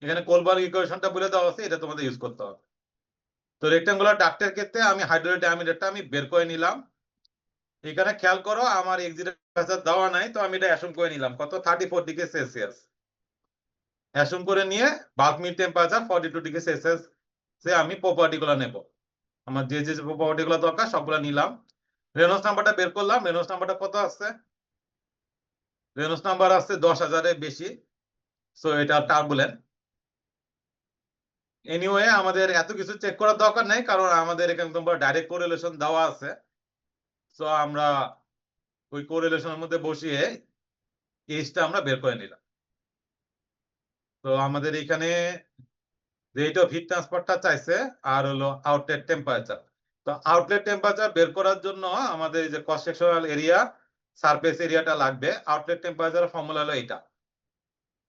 Speaker 1: এখানে কোলবার্গ ইকুয়েশনটা বলে দেওয়া আছে, এটা তোমাদের ইউজ করতে হবে। তো রেক্টাঙ্গুলার ডাক্টের ক্ষেত্রে আমি হাইড্রোলিক ডায়ামিটারটা আমি বের করে নিলাম। এখানে খেয়াল করো আমার এক্সিট প্রেসার দেওয়া নাই, তো আমি এটা অ্যাসুম করে নিলাম কত 34°C। অ্যাসুম করে নিয়ে বাল্ক মিড টেম্পারেচার 42°C সে আমি প্রপার্টি গুলো নেব। আমার যে যে প্রপার্টি গুলো দরকার সবগুলো নিলাম। রেনল্ডস নাম্বারটা বের করলাম। রেনল্ডস নাম্বারটা কত আসছে? রেনল্ডস নাম্বার আসছে 10,000-এর বেশি। সো এটা টার্বুলেন্ট। এনিওয়ে আমাদের এত কিছু চেক করার দরকার নেই, কারণ আমাদের এখানে তোমার ডাইরেক্ট কোরিলেশন দেওয়া আছে। সো আমরা ওই কোরিলেশনের মধ্যে বসিয়ে এইচটা আমরা বের করে নিলাম। তো আমাদের এখানে রেট অফ হিট ট্রান্সফারটা চাইছে, আর হলো আউটলেট টেম্পারেচার। তো আউটলেট টেম্পারেচার বের করার জন্য আমাদের এই যে ক্রস সেকশনাল এরিয়া, সারফেস এরিয়াটা লাগবে। আউটলেট টেম্পারেচার ফর্মুলা হলো এটা।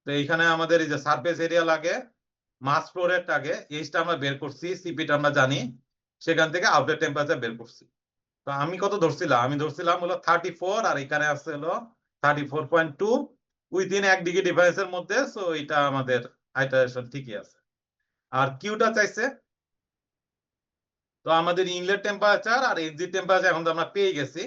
Speaker 1: তো এইখানে আমাদের এই যে সারফেস এরিয়া লাগে, মাস ফ্লো রেট লাগে, এইচটা আমরা বের করছি, সিপিটা আমরা জানি, সেখান থেকে আউটলেট টেম্পারেচার বের করছি। তো আমি কত ধরছিলাম? আমি ধরছিলাম হলো 34, আর এখানে আছে হলো 34.2, উইদিন 1 ডিগ্রি ডিফারেন্সের মধ্যে। সো এটা আমাদের আইটারেশন ঠিকই আছে। আর কিউটা চাইছে, তো আমাদের ইনলেট টেম্পারেচার আর এক্সিট টেম্পারেচার এখন তো আমরা পেয়ে গেছি।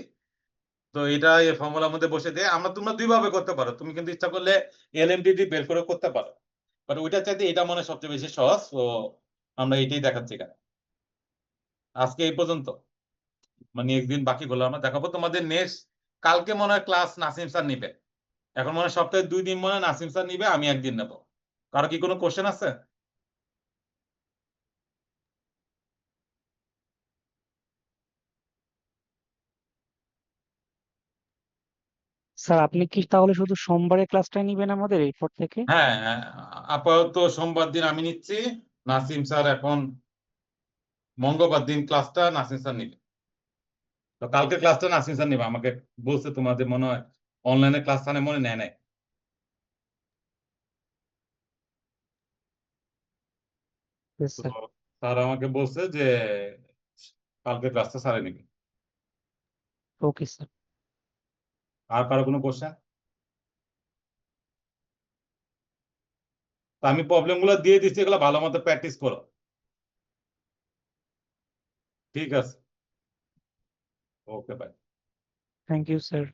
Speaker 1: তো এটা এই ফর্মুলার মধ্যে বসে দিয়ে তোমরা দুইভাবে করতে পারো, তুমি কিন্তু ইচ্ছা করলে এলএমটিডি বের করে করতে পারো, বাট ওইটা চাইতে এটা মনে হয় সবচেয়ে বেশি সহজ। তো আমরা এটাই দেখাচ্ছি এখানে। আজকে এই পর্যন্ত, মানে একদিন বাকি গুলো আমরা দেখাবো তোমাদের। নেক্সট কালকে মনে হয় ক্লাস নাসিম স্যার নিবে। এখন মনে হয় সপ্তাহে 2 দিন মনে হয় নাসিম স্যার নিবে, আমি একদিন নেবো। কারো কি কোনো কোশ্চেন আছে?
Speaker 3: স্যার আপনি কি তাহলে শুধু সোমবারের ক্লাসটাই নিবেন আমাদের এরপর থেকে?
Speaker 1: হ্যাঁ, আপাতত সোমবার দিন আমি নিচ্ছি। নাসিম স্যার এখন মঙ্গলবার দিন ক্লাসটা নাসিম স্যার নিবে। তো কালকে ক্লাসটা নাসিম স্যার নিবে, আমাকে বলছে তোমাদের মনে হয় অনলাইনে ক্লাস মনে নেয় নাই।
Speaker 3: Yes,
Speaker 1: তো
Speaker 3: স্যার।
Speaker 1: স্যার আমাকে বলছে যে কালকে ক্লাসটা স্যারে নিবে।
Speaker 3: Okay sir.
Speaker 1: আর কারো কোনো কোশ্চেন? আমি প্রবলেম গুলো দিয়ে দিচ্ছি, এগুলো ভালো মতো প্র্যাকটিস করো। ঠিক আছে, okay, bye.
Speaker 3: Thank you sir.